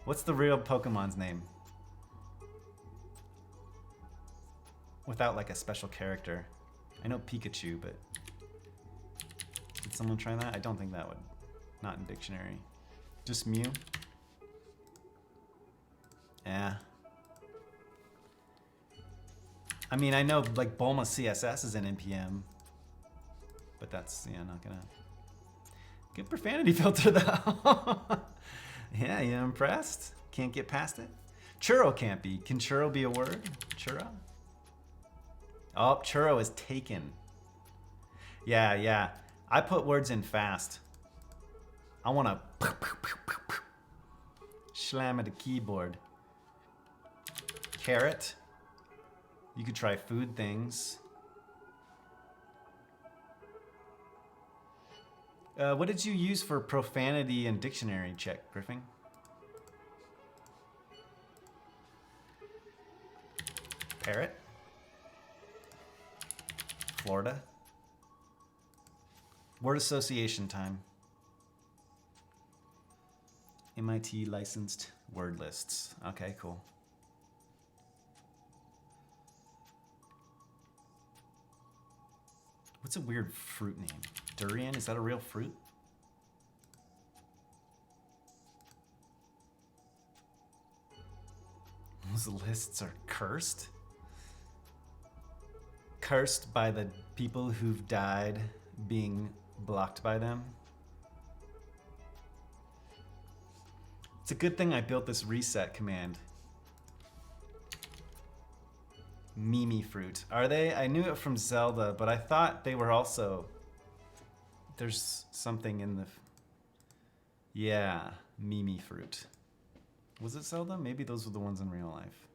[SPEAKER 1] What's the real Pokemon's name? Without like a special character. I know Pikachu, but did someone try that? I don't think that would. Not in dictionary. Just Mew? Yeah. I mean, I know like Bulma CSS is an NPM, but that's, yeah, not gonna. Good profanity filter though. Yeah, you impressed? Can't get past it? Churro can't be. Can churro be a word? Churro? Oh, churro is taken. Yeah, yeah. I put words in fast. I wanna slam at the keyboard. Carrot. You could try food things. What did you use for profanity and dictionary check, Griffin? Parrot? Florida? Word association time. MIT licensed word lists. Okay, cool. What's a weird fruit name? Durian? Is that a real fruit? Those lists are cursed? Cursed by the people who've died being blocked by them? It's a good thing I built this reset command. Mimi fruit. Are they? I knew it from Zelda, but I thought they were also... There's something in the... Yeah, Mimi fruit. Was it Zelda? Maybe those were the ones in real life.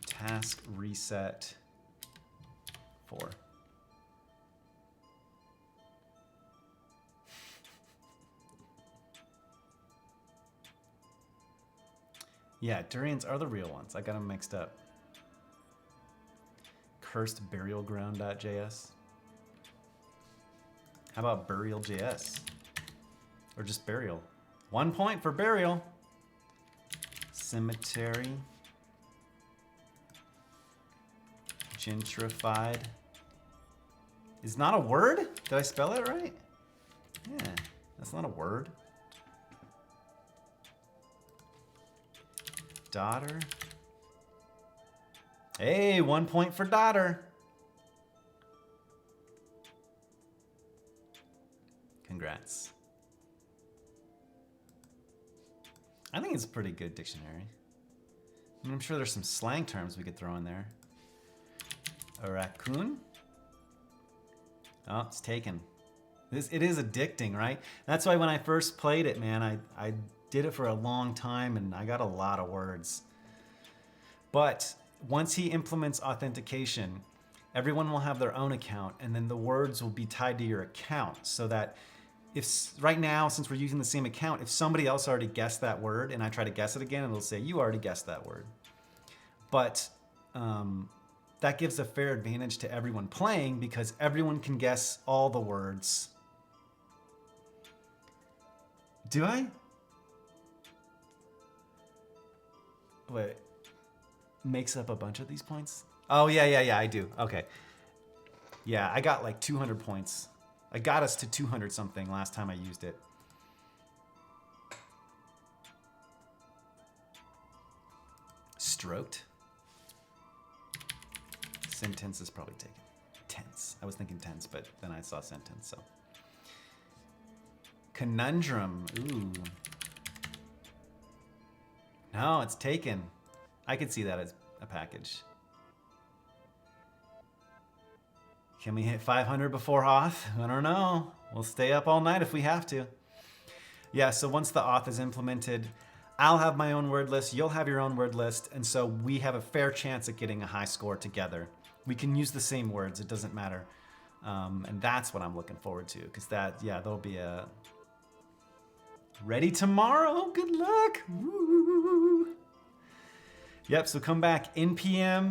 [SPEAKER 1] Task reset 4. Yeah, durians are the real ones. I got them mixed up. cursed burial ground.js? How about burial.js? Or just burial? 1 point for burial. Cemetery. Gentrified. Is not a word? Did I spell it right? Yeah, that's not a word. Daughter. Hey, 1 point for daughter. Congrats. I think it's a pretty good dictionary. I mean, I'm sure there's some slang terms we could throw in there. A raccoon. Oh, it's taken. It is addicting, right? That's why when I first played it, man, I did it for a long time and I got a lot of words. But once he implements authentication, everyone will have their own account and then the words will be tied to your account so that if right now, since we're using the same account, if somebody else already guessed that word and I try to guess it again, it'll say, you already guessed that word. But that gives a fair advantage to everyone playing because everyone can guess all the words. Do I? Wait, makes up a bunch of these points? Oh, yeah, I do. Okay. Yeah, I got like 200 points. I got us to 200 something last time I used it. Stroked. Sentence is probably taken. Tense. I was thinking tense, but then I saw sentence, so. Conundrum. Ooh. No, it's taken. I could see that as a package. Can we hit 500 before auth? I don't know. We'll stay up all night if we have to. Yeah, so once the auth is implemented, I'll have my own word list, you'll have your own word list, and so we have a fair chance at getting a high score together. We can use the same words, it doesn't matter. And that's what I'm looking forward to, because there'll be a... Ready tomorrow, good luck. Woo. Yep, so come back, npm.pm.com.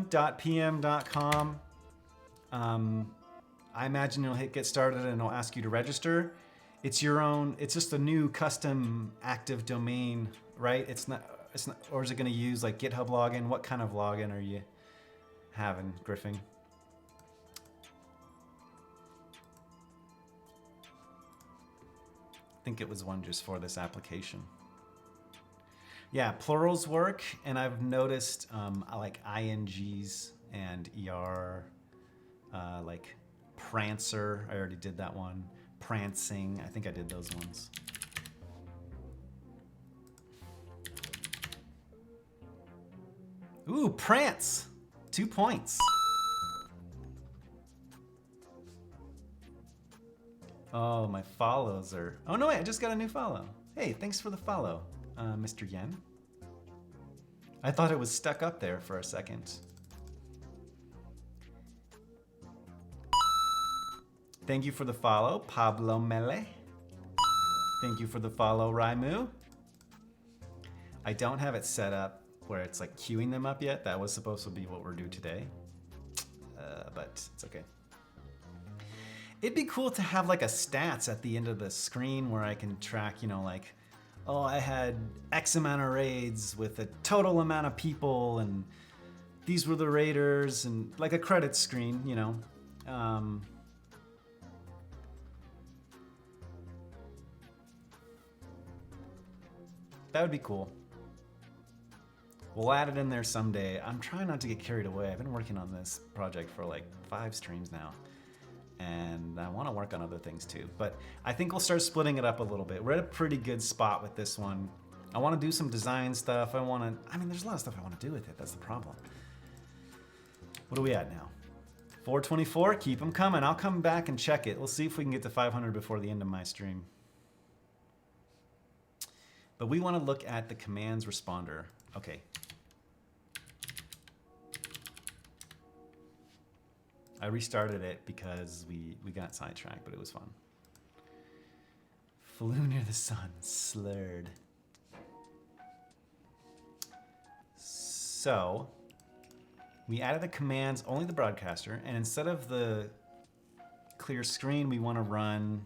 [SPEAKER 1] I imagine you'll hit get started and it'll ask you to register. It's your own, it's just a new custom active domain, right? It's not, or is it gonna use like GitHub login? What kind of login are you having, Griffin? I think it was one just for this application. Yeah, plurals work, and I've noticed I like INGs and ER, like Prancer, I already did that one. Prancing, I think I did those ones. Ooh, prance, 2 points. Oh, my follows are, oh no wait, I just got a new follow. Hey, thanks for the follow, Mr. Yen. I thought it was stuck up there for a second. Thank you for the follow, Pablo Mele. Thank you for the follow, Raimu. I don't have it set up where it's like queuing them up yet. That was supposed to be what we're due today, but it's okay. It'd be cool to have like a stats at the end of the screen where I can track, you know, like, oh, I had X amount of raids with a total amount of people and these were the raiders and like a credit screen, you know. That would be cool. We'll add it in there someday. I'm trying not to get carried away. I've been working on this project for like 5 streams now. And I want to work on other things too. But I think we'll start splitting it up a little bit. We're at a pretty good spot with this one. I want to do some design stuff. I mean, there's a lot of stuff I want to do with it. That's the problem. What are we at now? 424, keep them coming. I'll come back and check it. We'll see if we can get to 500 before the end of my stream. But we want to look at the commands responder. Okay. I restarted it because we got sidetracked, but it was fun. Flew near the sun, slurred. So, We added the commands, only the broadcaster, and instead of the clear screen, we want to run,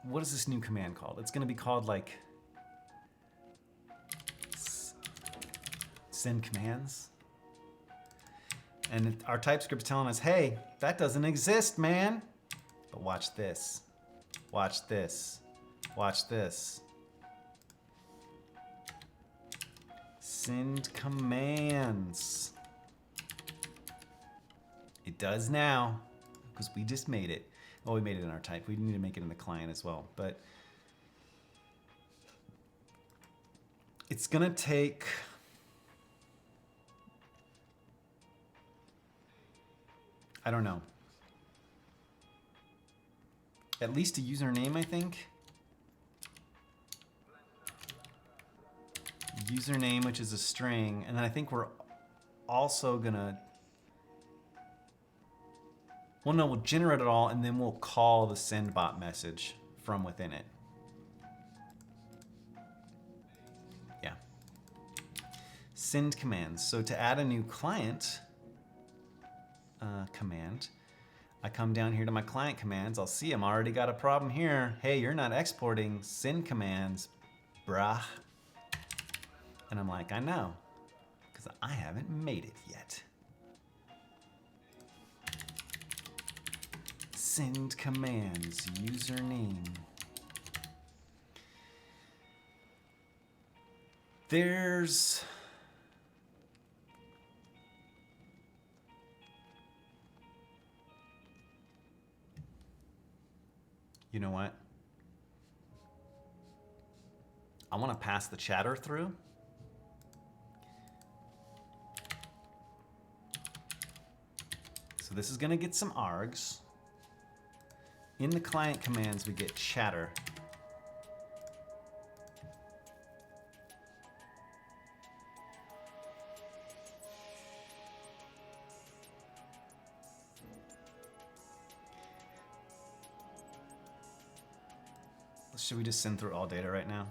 [SPEAKER 1] what is this new command called? It's going to be called like send commands. And our TypeScript's telling us, hey, that doesn't exist, man. But watch this. Watch this. Watch this. Send commands. It does now, because we just made it. Well, we made it in our type. We need to make it in the client as well. But it's gonna take I don't know. At least a username, I think. Username, which is a string, and then I think we're also gonna, well, no, we'll generate it all, and then we'll call the sendBot message from within it. Yeah. Send commands. So to add a new client command, I come down here to my client commands. I'll see I'm already got a problem here. Hey, you're not exporting send commands, brah. And I'm like, I know, because I haven't made it yet. Send commands, username. There's you know what? I want to pass the chatter through. So this is going to get some args. In the client commands, we get chatter. Should we just send through all data right now?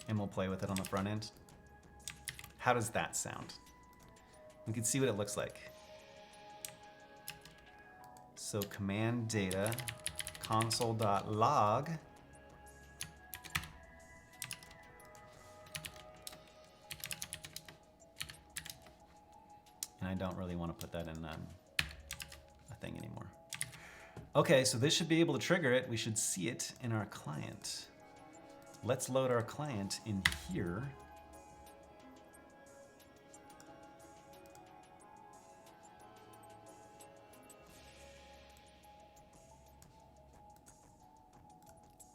[SPEAKER 1] And we'll play with it on the front end. How does that sound? We can see what it looks like. So command data, console.log. And I don't really want to put that in a thing anymore. Okay, so this should be able to trigger it. We should see it in our client. Let's load our client in here.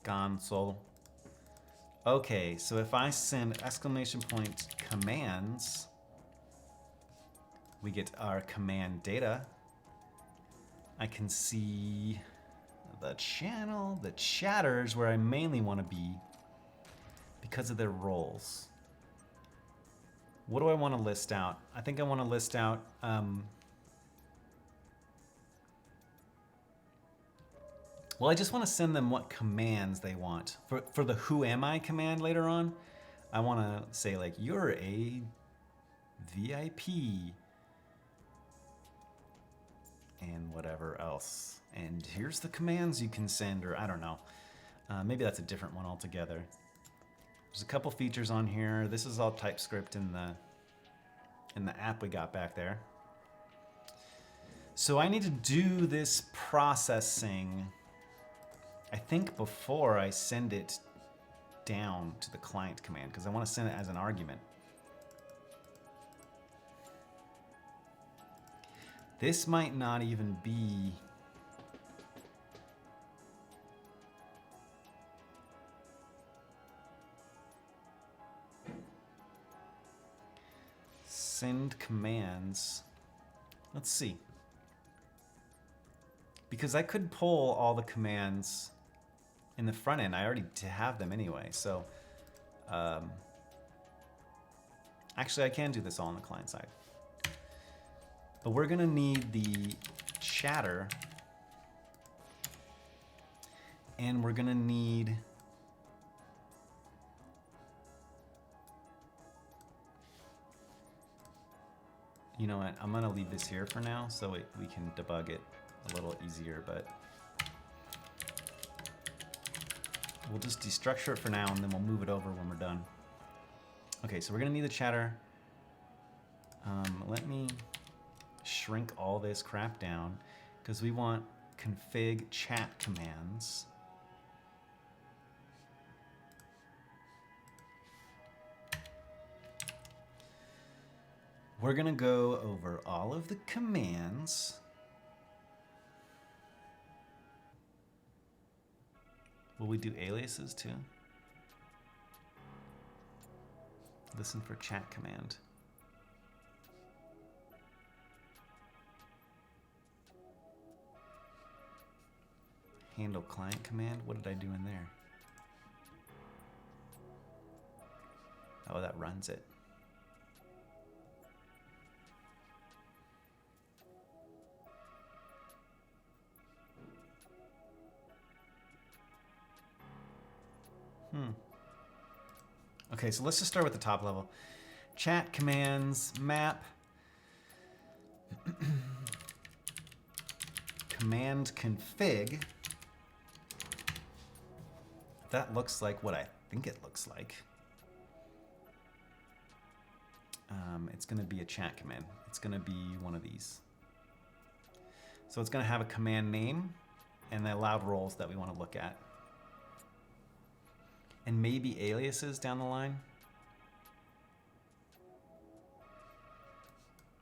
[SPEAKER 1] Console. Okay, so if I send exclamation point commands, we get our command data. I can see the channel, the chatters, where I mainly want to be because of their roles. What do I want to list out? I think I want to list out well, I just want to send them what commands they want. For the who am I command later on, I want to say like, you're a VIP and whatever else. And here's the commands you can send, or I don't know. Maybe that's a different one altogether. There's a couple features on here. This is all TypeScript in the app we got back there. So I need to do this processing, I think, before I send it down to the client command, because I want to send it as an argument. This might not even be send commands. Let's see. Because I could pull all the commands in the front end. I already have them anyway. So actually, I can do this all on the client side. But we're going to need the chatter And we're gonna need you know what, I'm gonna leave this here for now so we can debug it a little easier, but we'll just destructure it for now and then we'll move it over when we're done. Okay, so we're gonna need the chatter. Let me shrink all this crap down because we want config chat commands. We're gonna go over all of the commands. Will we do aliases too? Listen for chat command. Handle client command. What did I do in there? Oh, that runs it. Okay, so let's just start with the top level. Chat commands, map, command config. That looks like what I think it looks like. It's gonna be a chat command. It's gonna be one of these. So it's gonna have a command name and the allowed roles that we wanna look at. And maybe aliases down the line.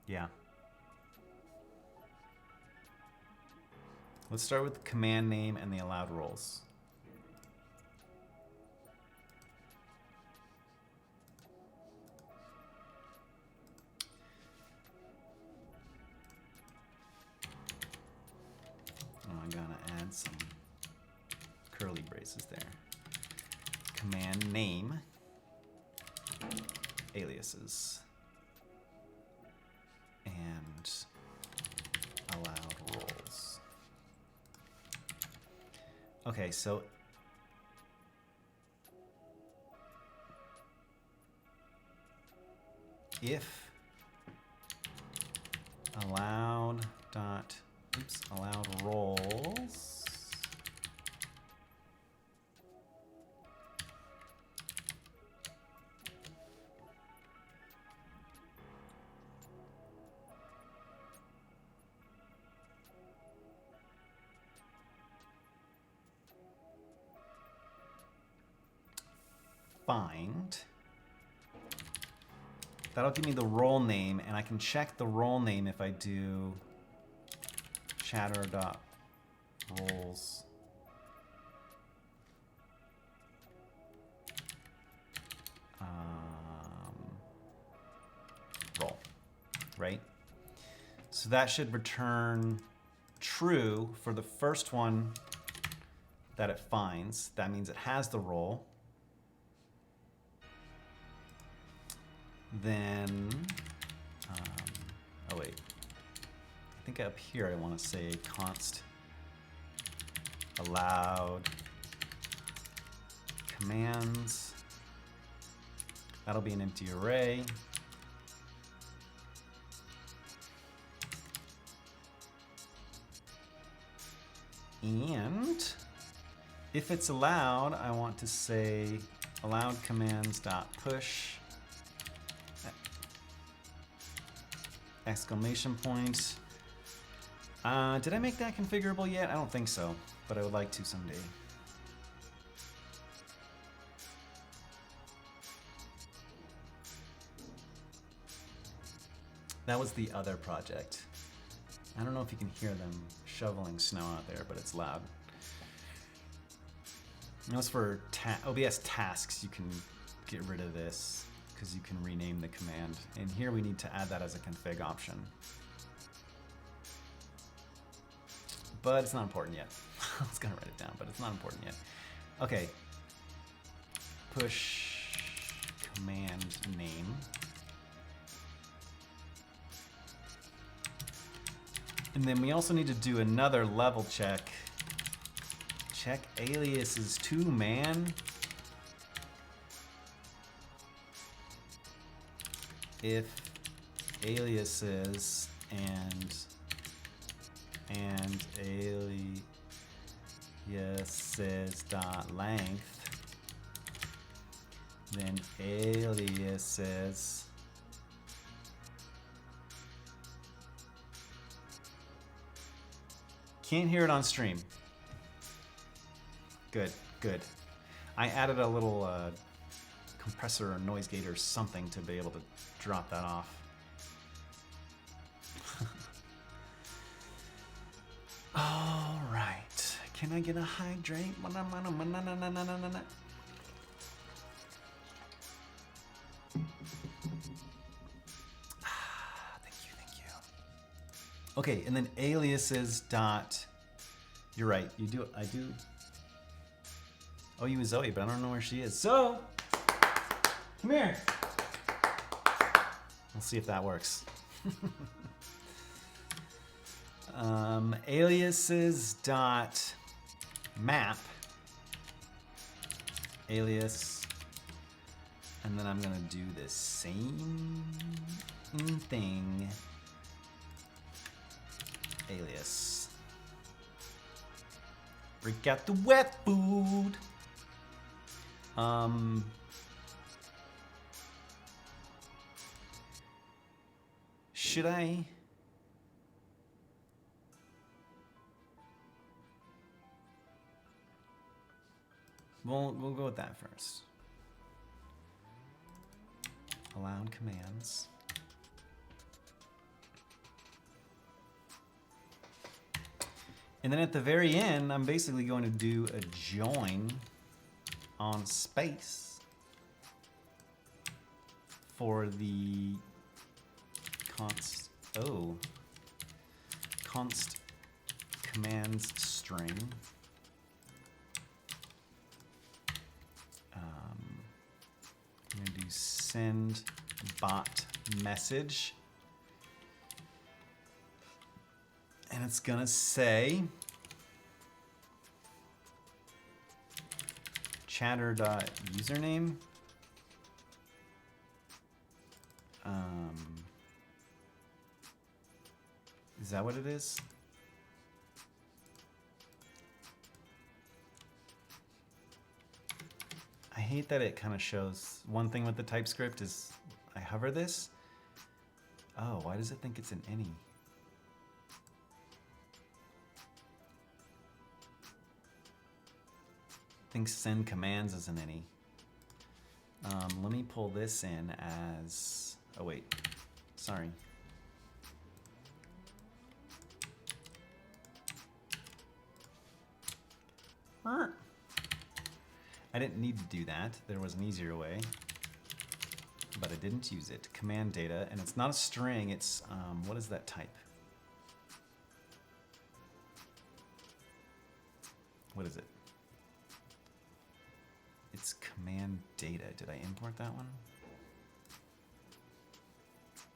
[SPEAKER 1] Yeah. Let's start with the command name and the allowed roles. Oh, I'm gonna add some curly braces there. Command name, aliases, and allowed roles. Okay, so if allowed roles find, that'll give me the role name, and I can check the role name if I do chatter.roles. Role, right? So that should return true for the first one that it finds. That means it has the role. Then, oh wait, I think up here I want to say const allowed commands. That'll be an empty array. And if it's allowed, I want to say allowed commands dot push exclamation point. Did I make that configurable yet? I don't think so, but I would like to someday. That was the other project. I don't know if you can hear them shoveling snow out there, but it's loud. And as for OBS tasks, you can get rid of this because you can rename the command. And here we need to add that as a config option. But it's not important yet. I was gonna write it down, but it's not important yet. Okay. Push command name. And then we also need to do another level check Check aliases too, man. If aliases and aliases dot length, then aliases can't hear it on stream. Good, good. I added a little compressor or noise gate or something to be able to drop that off. All right. Can I get a hydrate? Thank you. Okay, and then aliases dot. You're right. You do. I do. Oh, you was Zoe, but I don't know where she is. So, come here. We'll see if that works. Aliases dot map alias, and then I'm gonna do the same thing. Alias. Break out the wet food. Should I? We'll go with that first. Allowed commands. And then at the very end, I'm basically going to do a join on space for the const commands string. I'm gonna do send bot message, and it's gonna say chatter.username. Is that what it is? I hate that it kind of shows. One thing with the TypeScript is I hover this. Oh, why does it think it's an any? Thinks send commands as an any. Let me pull this in as, oh wait, sorry. I didn't need to do that. There was an easier way, but I didn't use it. Command data, and it's not a string, it's, what is that type? What is it? It's command data. Did I import that one?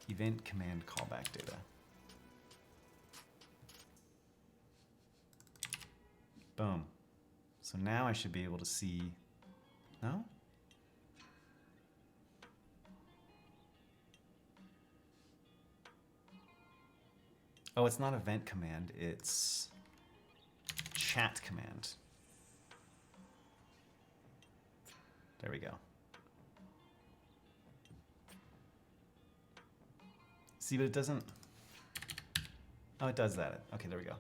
[SPEAKER 1] Event command callback data. Boom. So now I should be able to see, no? Oh, it's not event command, it's chat command. There we go. See, but it doesn't, oh, it does that. Okay, there we go.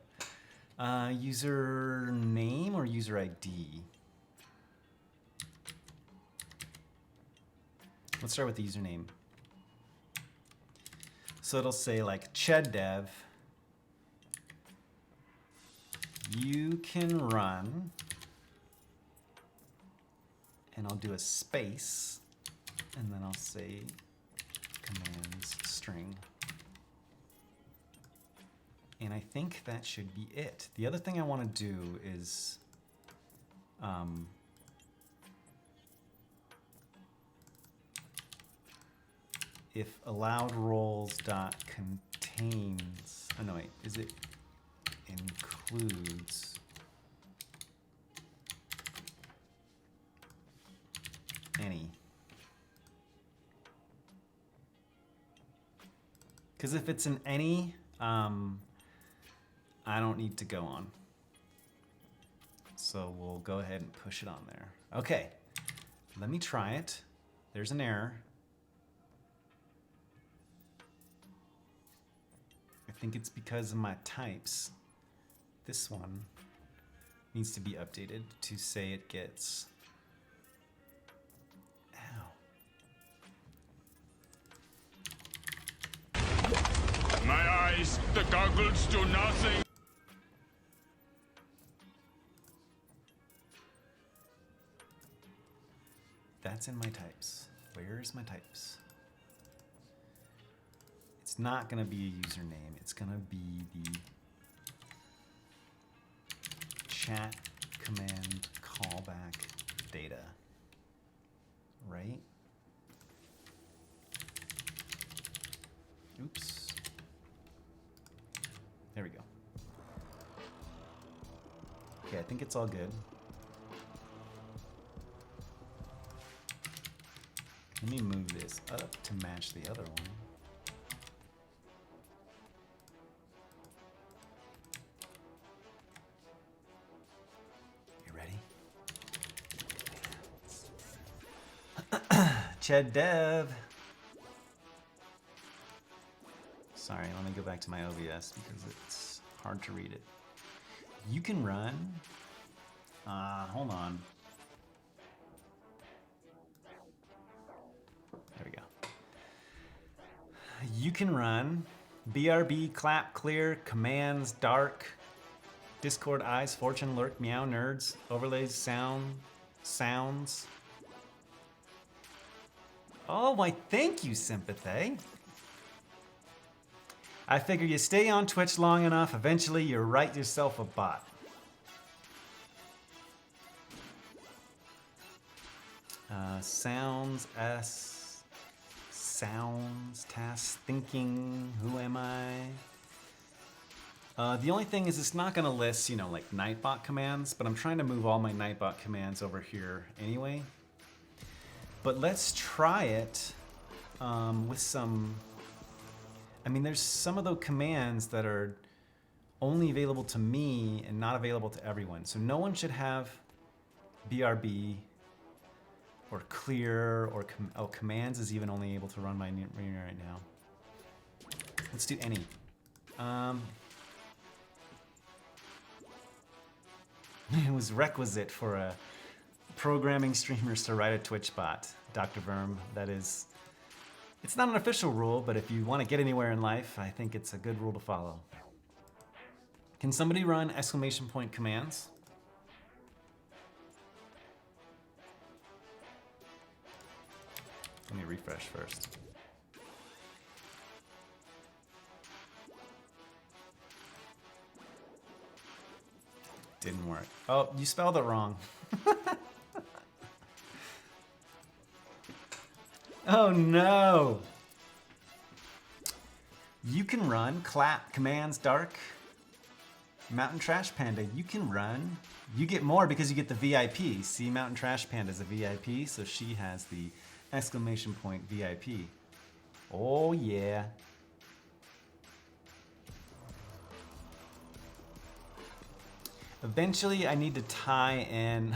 [SPEAKER 1] User name or user ID? Let's start with the username. So it'll say like cheddev. You can run, and I'll do a space, and then I'll say commands string. And I think that should be it. The other thing I want to do is if allowed roles dot contains, oh no wait, is it includes any. Because if it's an any, I don't need to go on. So we'll go ahead and push it on there. Okay, let me try it. There's an error. I think it's because of my types. This one needs to be updated to say it gets... Ow.
[SPEAKER 3] My eyes, the goggles do nothing.
[SPEAKER 1] That's in my types. Where's my types? It's not gonna be a username. It's gonna be the chat command callback data, right? Oops. There we go. Okay, I think it's all good. Let me move this up to match the other one. You ready? Ched Dev. Sorry, let me go back to my OBS because it's hard to read it. You can run. Hold on. There we go. You can run BRB, clap, clear, commands, dark, Discord, eyes, fortune, lurk, meow, nerds, overlays, sounds. Oh, why thank you, Sympathy. I figure you stay on Twitch long enough, eventually you write yourself a bot. Sounds, S, sounds, tasks, thinking, who am I? The only thing is it's not gonna list, you know, like Nightbot commands, but I'm trying to move all my Nightbot commands over here anyway. But let's try it with some, I mean, there's some of those commands that are only available to me and not available to everyone. So no one should have BRB or clear or commands is even only able to run my arena right now. Let's do any. It was requisite for programming streamers to write a Twitch bot, Dr. Verm. That is, it's not an official rule, but if you want to get anywhere in life, I think it's a good rule to follow. Can somebody run exclamation point commands? Let me refresh first. Didn't work. Oh, you spelled it wrong. Oh no! You can run clap, commands, dark, Mountain Trash Panda. You can run. You get more because you get the VIP. See, Mountain Trash Panda is a VIP, so she has the exclamation point VIP. Oh yeah. Eventually I need to tie in.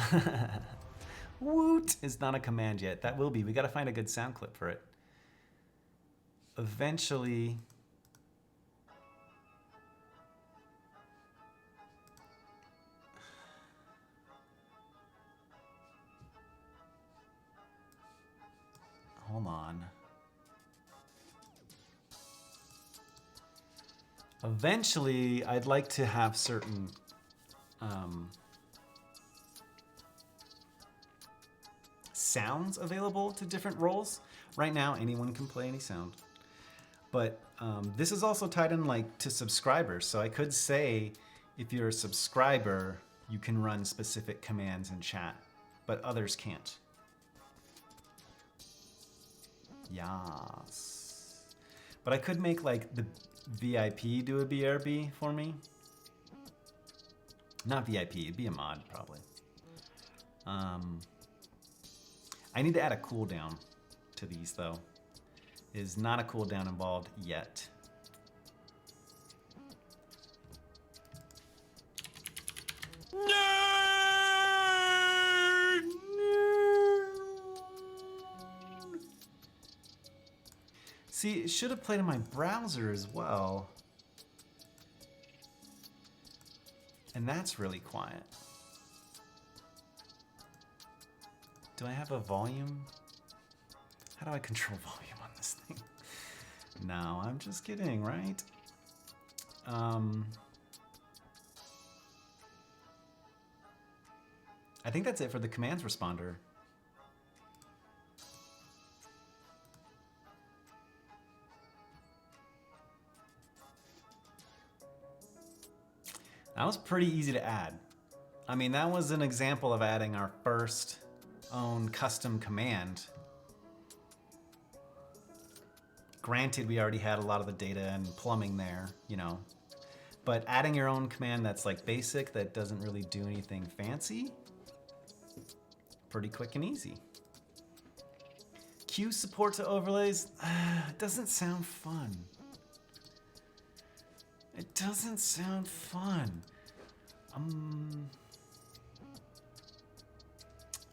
[SPEAKER 1] Woot is not a command yet. That will be. We gotta find a good sound clip for it. Eventually. Hold on. Eventually, I'd like to have certain sounds available to different roles. Right now, anyone can play any sound. But this is also tied in like to subscribers. So I could say, if you're a subscriber, you can run specific commands in chat, but others can't. Yes. But I could make like the VIP do a BRB for me. Not VIP, it'd be a mod probably. I need to add a cooldown to these though. Is not a cooldown involved yet. See, it should have played in my browser as well. And that's really quiet. Do I have a volume? How do I control volume on this thing? No, I'm just kidding, right? I think that's it for the commands responder. That was pretty easy to add. I mean, that was an example of adding our first own custom command. Granted, we already had a lot of the data and plumbing there, you know, but adding your own command that's like basic, that doesn't really do anything fancy, pretty quick and easy. Queue support to overlays, it doesn't sound fun. It doesn't sound fun.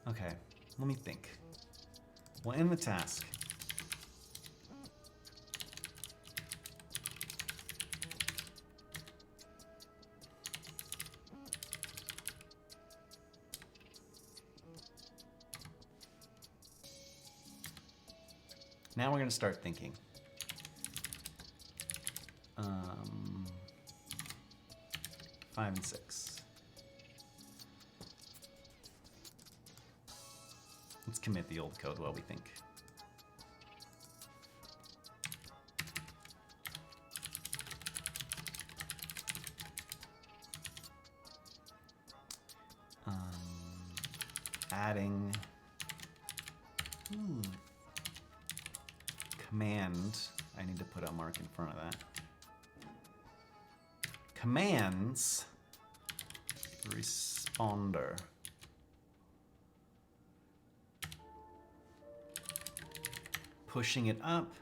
[SPEAKER 1] Okay, let me think. We'll end the task. Now we're gonna start thinking. 5 and 6. Let's commit the old code while we think. Adding command. I need to put a mark in front of that. Commands responder. Pushing it up.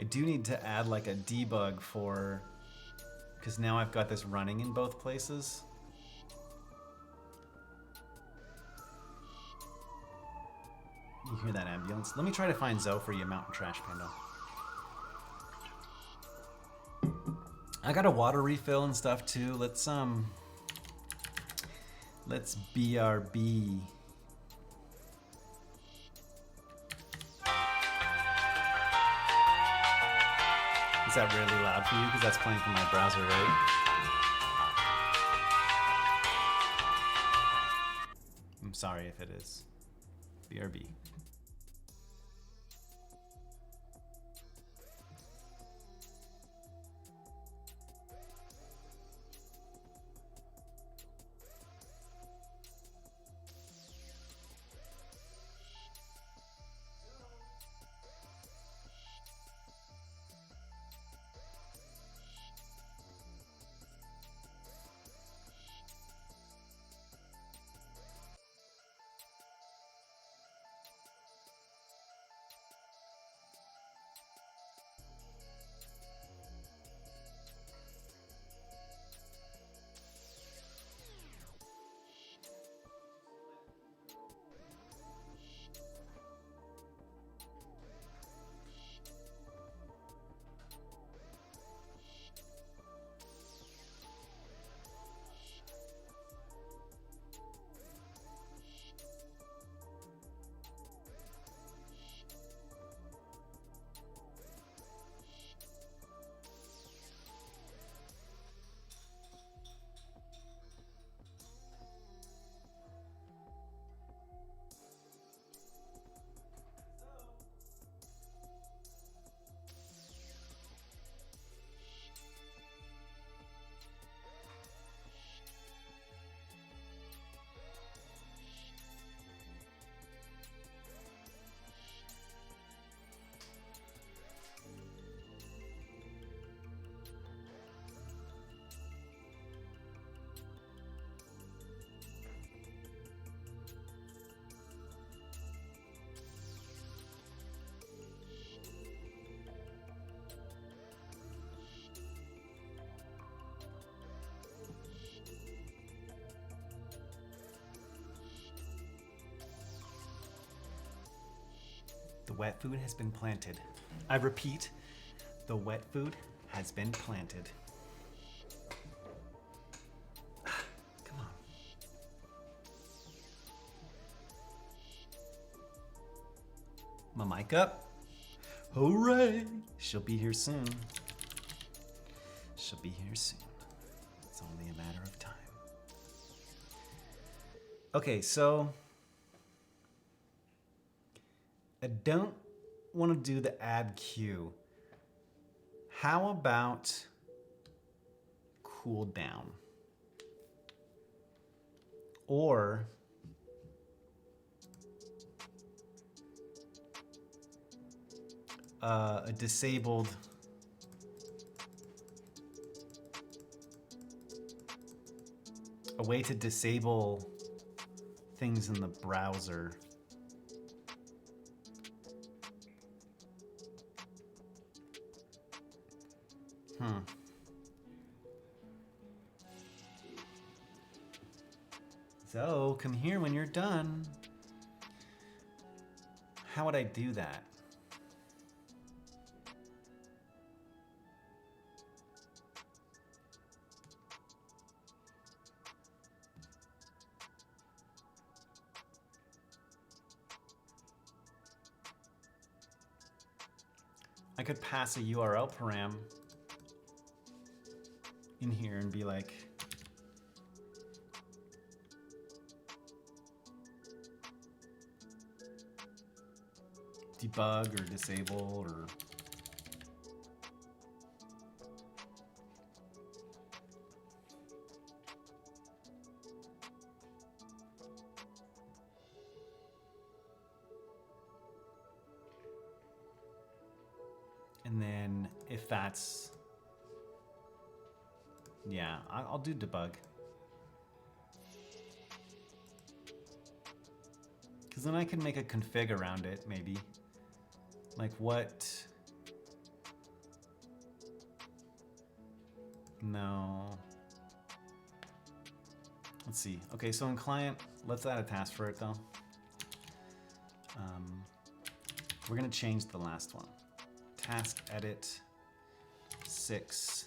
[SPEAKER 1] I do need to add like a debug for, because now I've got this running in both places. You hear that ambulance? Let me try to find Zoe for you, Mountain Trash Panda. I got a water refill and stuff too. Let's BRB. Is that really loud for you? Because that's playing from my browser, right? I'm sorry if it is. BRB. wet food has been planted. I repeat, the wet food has been planted. Come on. My mic up. Hooray! She'll be here soon. She'll be here soon. It's only a matter of time. Okay, so I don't want to do the add queue. How about cool down? Or a disabled a way to disable things in the browser. So, come here when you're done. How would I do that? I could pass a URL param in here and be like, debug or disable or and then if that's, yeah, I'll do debug. Because then I can make a config around it, maybe. Like what? No. Let's see. Okay, so in client, let's add a task for it though. We're gonna change the last one. Task edit 6.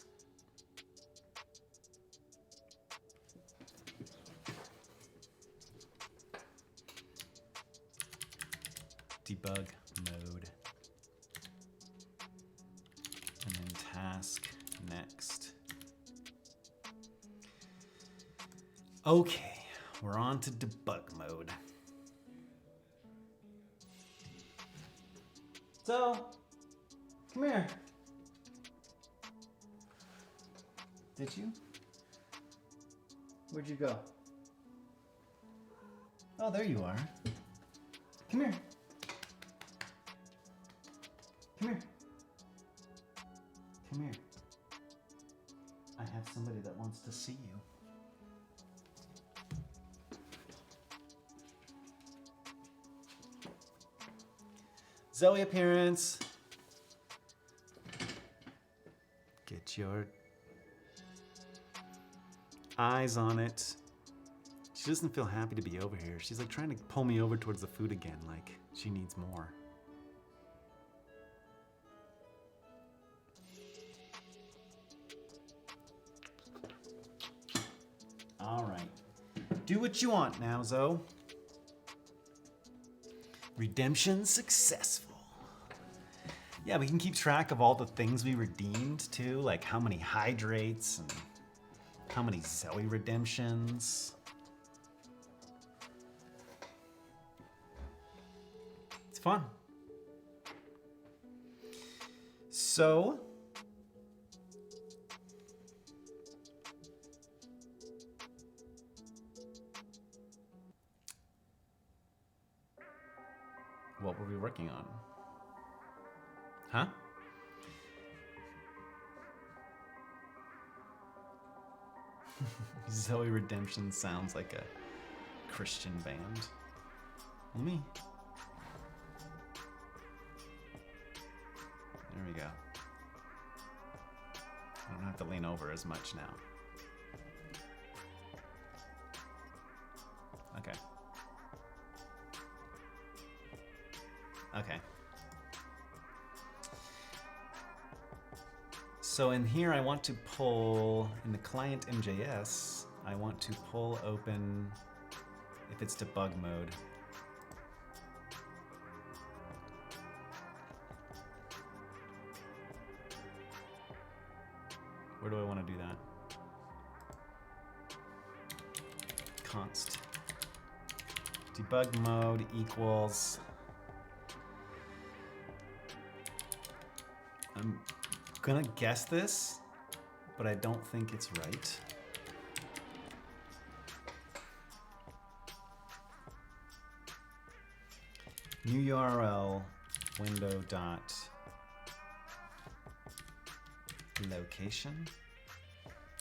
[SPEAKER 1] Debug mode. And then task next. Okay, we're on to debug mode. So, come here. Did you? Where'd you go? Oh, there you are. Come here. Come here. Come here. I have somebody that wants to see you. Zoe appearance. Get your eyes on it. She doesn't feel happy to be over here. She's like trying to pull me over towards the food again, like she needs more. All right. Do what you want now, Zoe. Redemption successful. Yeah, we can keep track of all the things we redeemed too, like how many hydrates and how many Zoe redemptions. It's fun. So, what were we working on? Huh? Zoe Redemption sounds like a Christian band. Let me... There we go. I don't have to lean over as much now. Okay. Okay. So in here, I want to pull, in the client MJS, I want to pull open, if it's debug mode. Where do I want to do that? Const debug mode equals, I'm gonna guess this, but I don't think it's right. New URL window dot location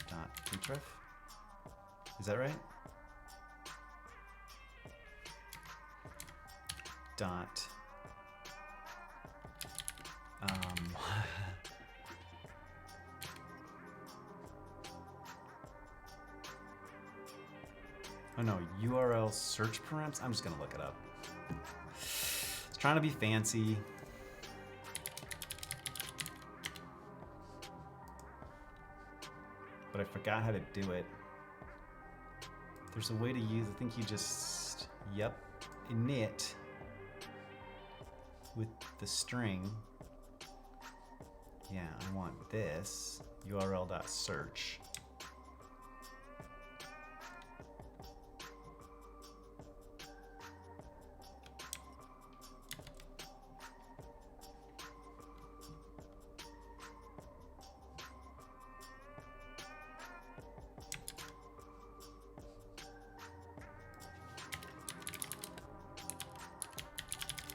[SPEAKER 1] dot href. Is that right? Dot oh no, URL search params. I'm just gonna look it up. It's trying to be fancy. But I forgot how to do it. There's a way to use, I think you just, yep, init with the string. Yeah, I want this, url.search.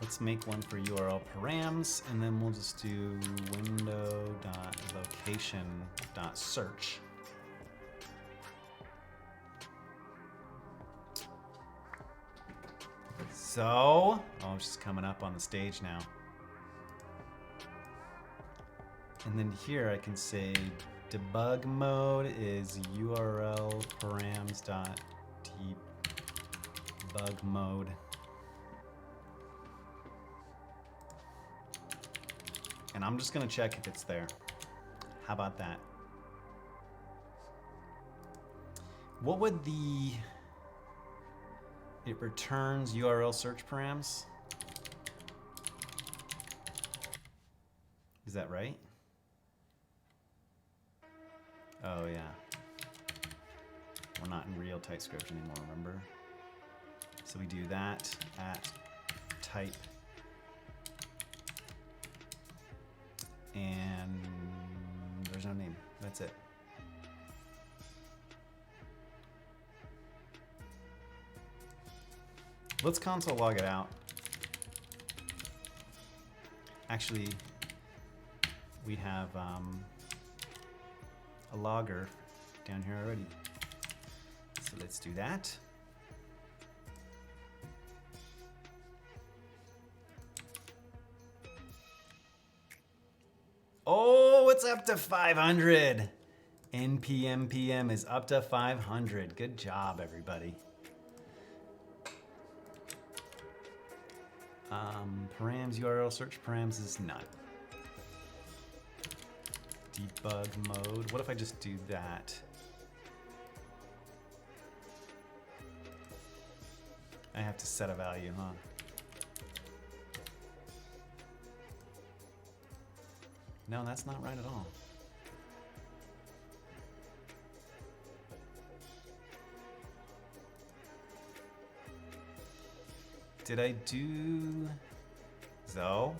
[SPEAKER 1] Let's make one for URL params, and then we'll just do window.location.search. So, oh, she's coming up on the stage now. And then here I can say debug mode is URL params.debug mode. And I'm just gonna check if it's there. How about that? What would it returns URL search params? Is that right? Oh yeah. We're not in real Typescript anymore, remember? So we do that at type. And there's no name. That's it. Let's console log it out. Actually, we have a logger down here already. So let's do that. Oh, it's up to 500. NPM is up to 500. Good job, everybody. Params, URL search params is none. Debug mode. What if I just do that? I have to set a value, huh? No, that's not right at all. Did I do Zoe?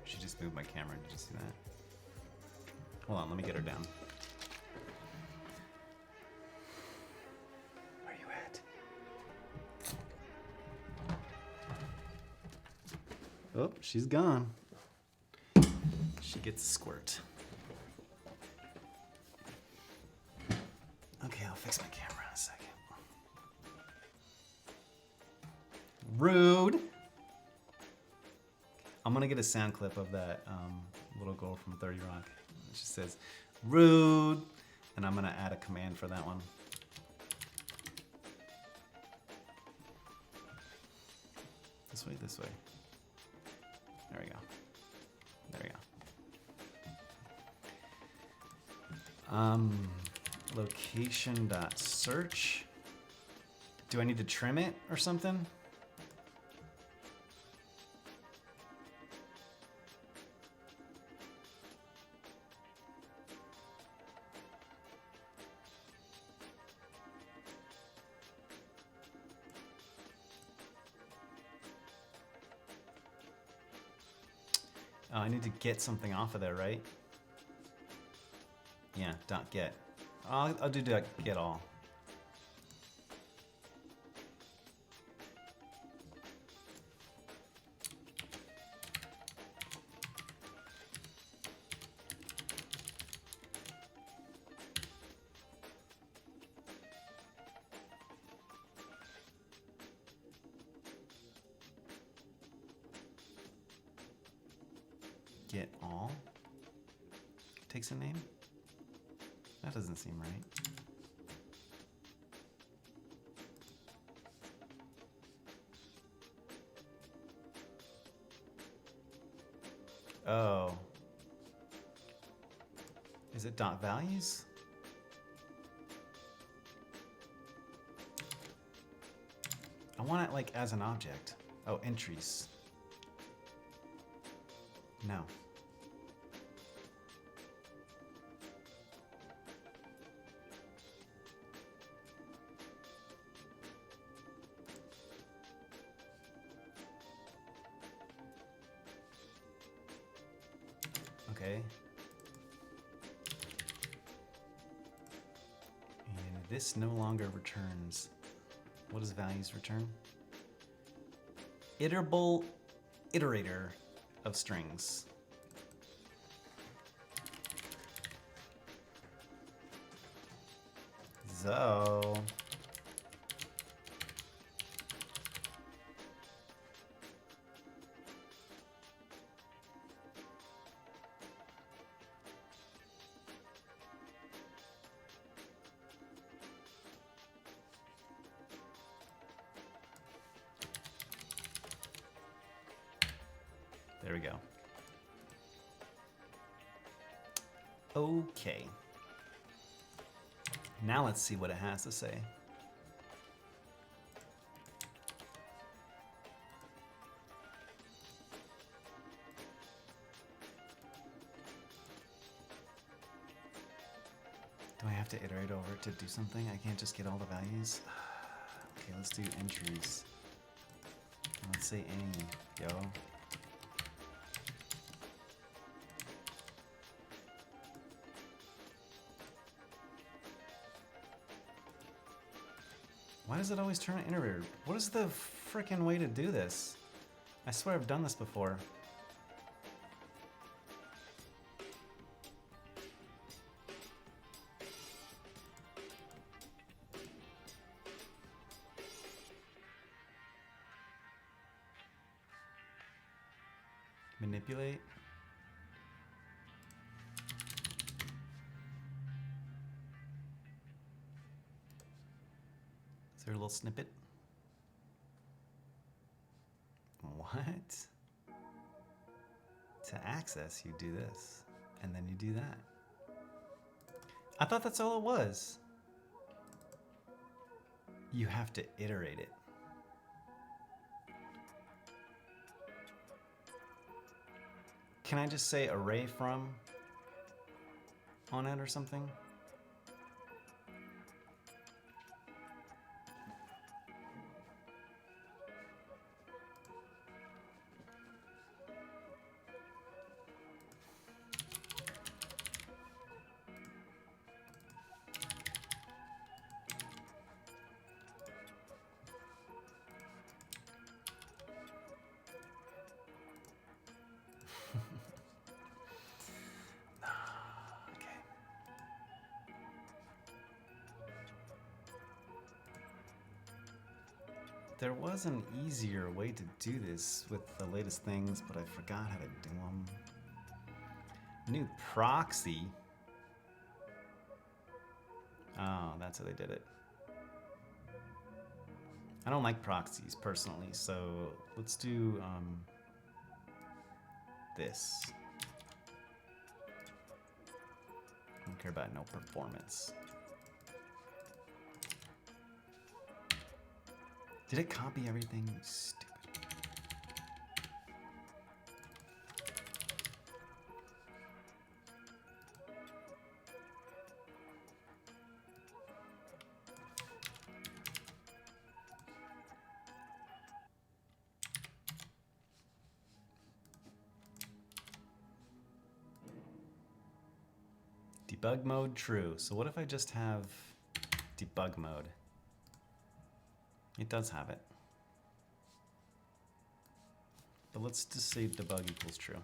[SPEAKER 1] She just moved my camera. Did you see that? Hold on, let me get her down. Where are you at? Oh, she's gone. She gets a squirt. Okay, I'll fix my camera in a second. Rude. I'm gonna get a sound clip of that little girl from 30 Rock. She says, rude. And I'm gonna add a command for that one. This way, this way. There we go. There we go. Location.search. Do I need to trim it or something? Oh, I need to get something off of there, right? Yeah, dot get. I'll do dot get all. Get all takes a name? That doesn't seem right. Oh. Is it dot values? I want it like as an object. Oh, entries. No. Okay. And this no longer returns. What does values return? Iterable iterator of strings. So there we go. Okay. Now let's see what it has to say. Do I have to iterate over to do something? I can't just get all the values? Okay, let's do entries. Let's say any, yo. Why does it always turn an iterator? What is the frickin' way to do this? I swear I've done this before. Manipulate. Is there a little snippet? What? To access, you do this, and then you do that. I thought that's all it was. You have to iterate it. Can I just say array from on it or something? There was an easier way to do this with the latest things, but I forgot how to do them. New proxy. Oh, that's how they did it. I don't like proxies personally, so let's do this. care about no performance. Did it copy everything? Stupid. Debug mode true. So what if I just have debug mode? It does have it. But let's just say debug equals true.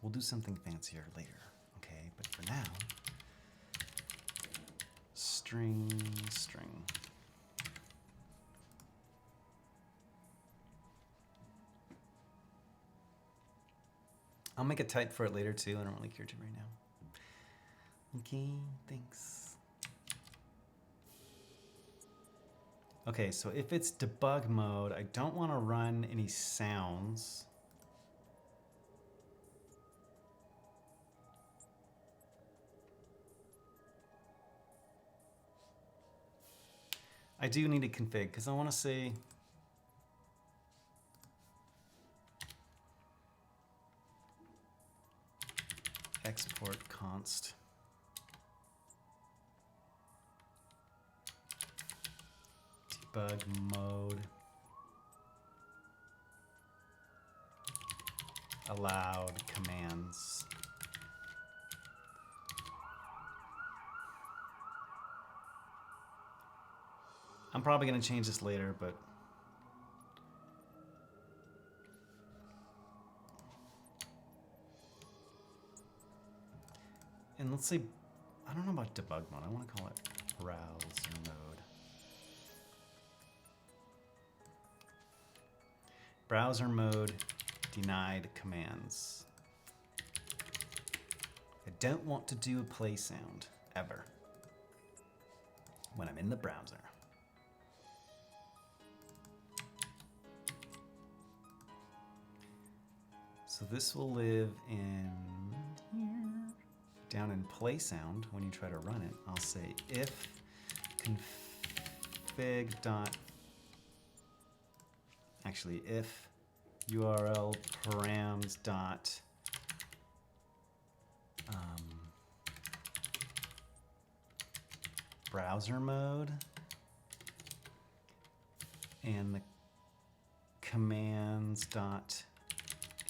[SPEAKER 1] We'll do something fancier later, okay? But for now, string. I'll make a type for it later too. I don't really care to right now. Okay, thanks. Okay, so if it's debug mode, I don't want to run any sounds. I do need to config because I want to say export const debug mode allowed commands. I'm probably going to change this later, but and let's say, I don't know about debug mode. I want to call it browser mode. Browser mode denied commands. I don't want to do a play sound ever when I'm in the browser. So this will live in here. Down in play sound, when you try to run it, I'll say if config dot, actually if URL params dot browser mode, and the commands dot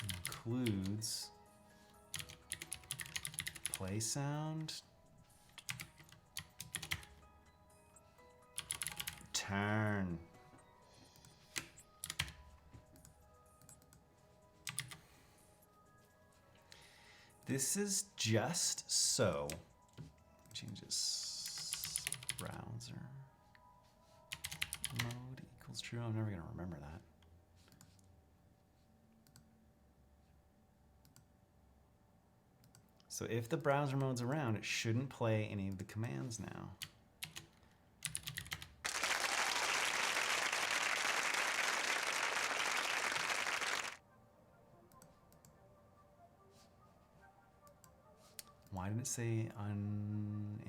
[SPEAKER 1] includes play sound, turn. This is just so, change this, browser mode equals true. I'm never gonna remember that. So if the browser mode's around, it shouldn't play any of the commands now. Why did it say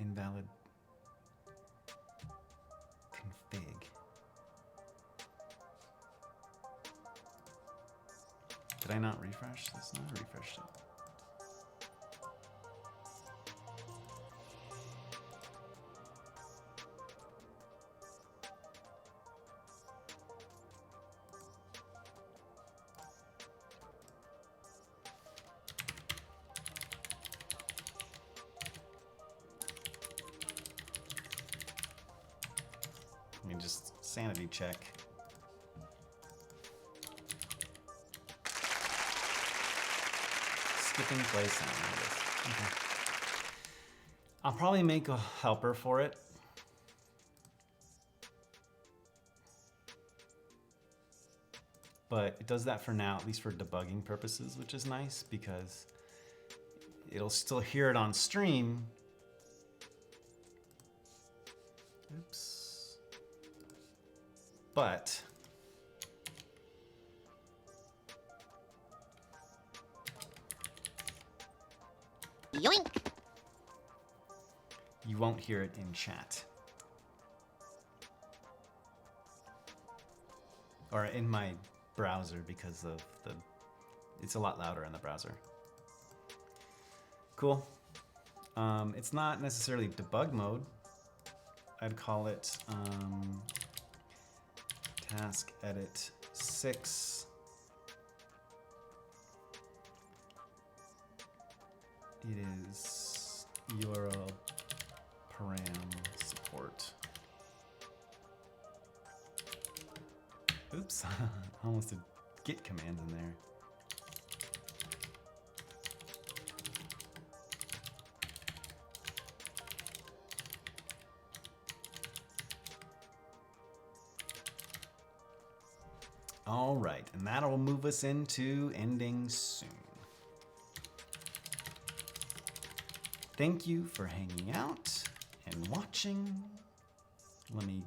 [SPEAKER 1] invalid config? Did I not refresh this? No, I refreshed it. Let me just sanity check. Skipping play sound. Okay. I'll probably make a helper for it. But it does that for now, at least for debugging purposes, which is nice because it'll still hear it on stream. Oops. But
[SPEAKER 5] Yoink.
[SPEAKER 1] You won't hear it in chat. Or in my browser because of it's a lot louder in the browser. Cool. It's not necessarily debug mode. I'd call it task edit 6. It is URL param support. Oops, I almost did git commands in there. All right, and that'll move us into ending soon. Thank you for hanging out and watching. Let me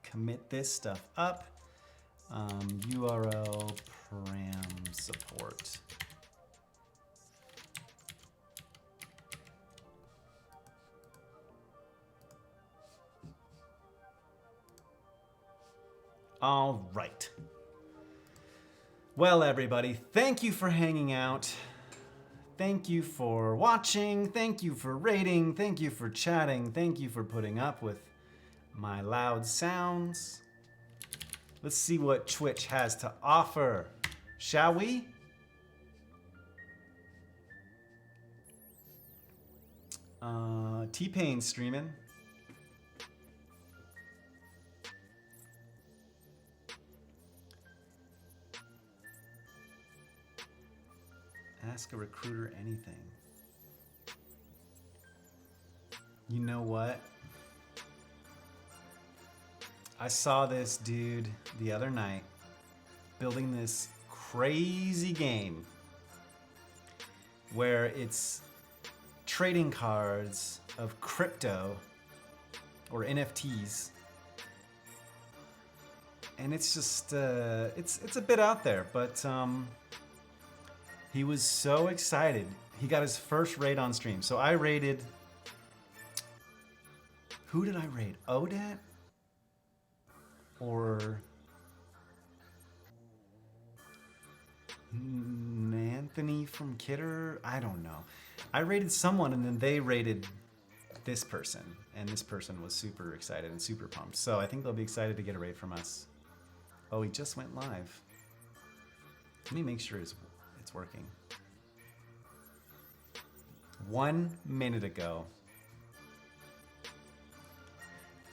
[SPEAKER 1] commit this stuff up. URL param support. All right. Well, everybody, thank you for hanging out. Thank you for watching. Thank you for rating. Thank you for chatting. Thank you for putting up with my loud sounds. Let's see what Twitch has to offer, shall we? T-Pain streaming. Ask a recruiter anything. You know what? I saw this dude the other night building this crazy game where it's trading cards of crypto or NFTs. And it's just, it's a bit out there, but he was so excited. He got his first raid on stream. So I raided, who did I raid? Odette? Or Anthony from Kidder? I don't know. I raided someone and then they raided this person. And this person was super excited and super pumped. So I think they'll be excited to get a raid from us. Oh, he just went live. Let me make sure it's working. 1 minute ago.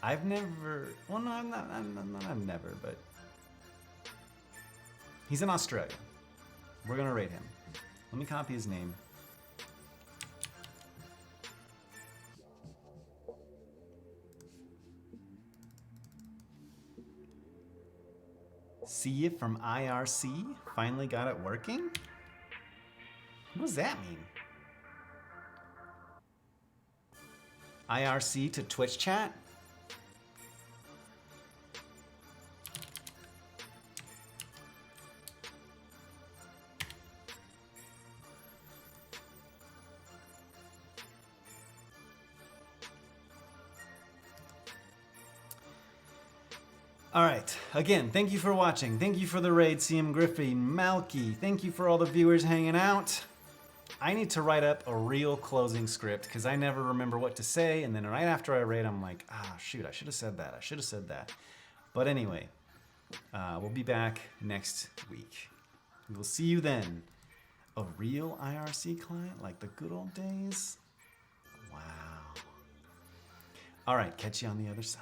[SPEAKER 1] I've never, well, no, I'm never, but he's in Australia. We're gonna rate him. Let me copy his name. See you from IRC. Finally got it working? What does that mean? IRC to Twitch chat? All right, again, thank you for watching. Thank you for the raid, CM Griffey, Malky. Thank you for all the viewers hanging out. I need to write up a real closing script because I never remember what to say. And then right after I raid, I'm like, ah, shoot, I should have said that. I should have said that. But anyway, we'll be back next week. We will see you then. A real IRC client like the good old days? Wow. All right, catch you on the other side.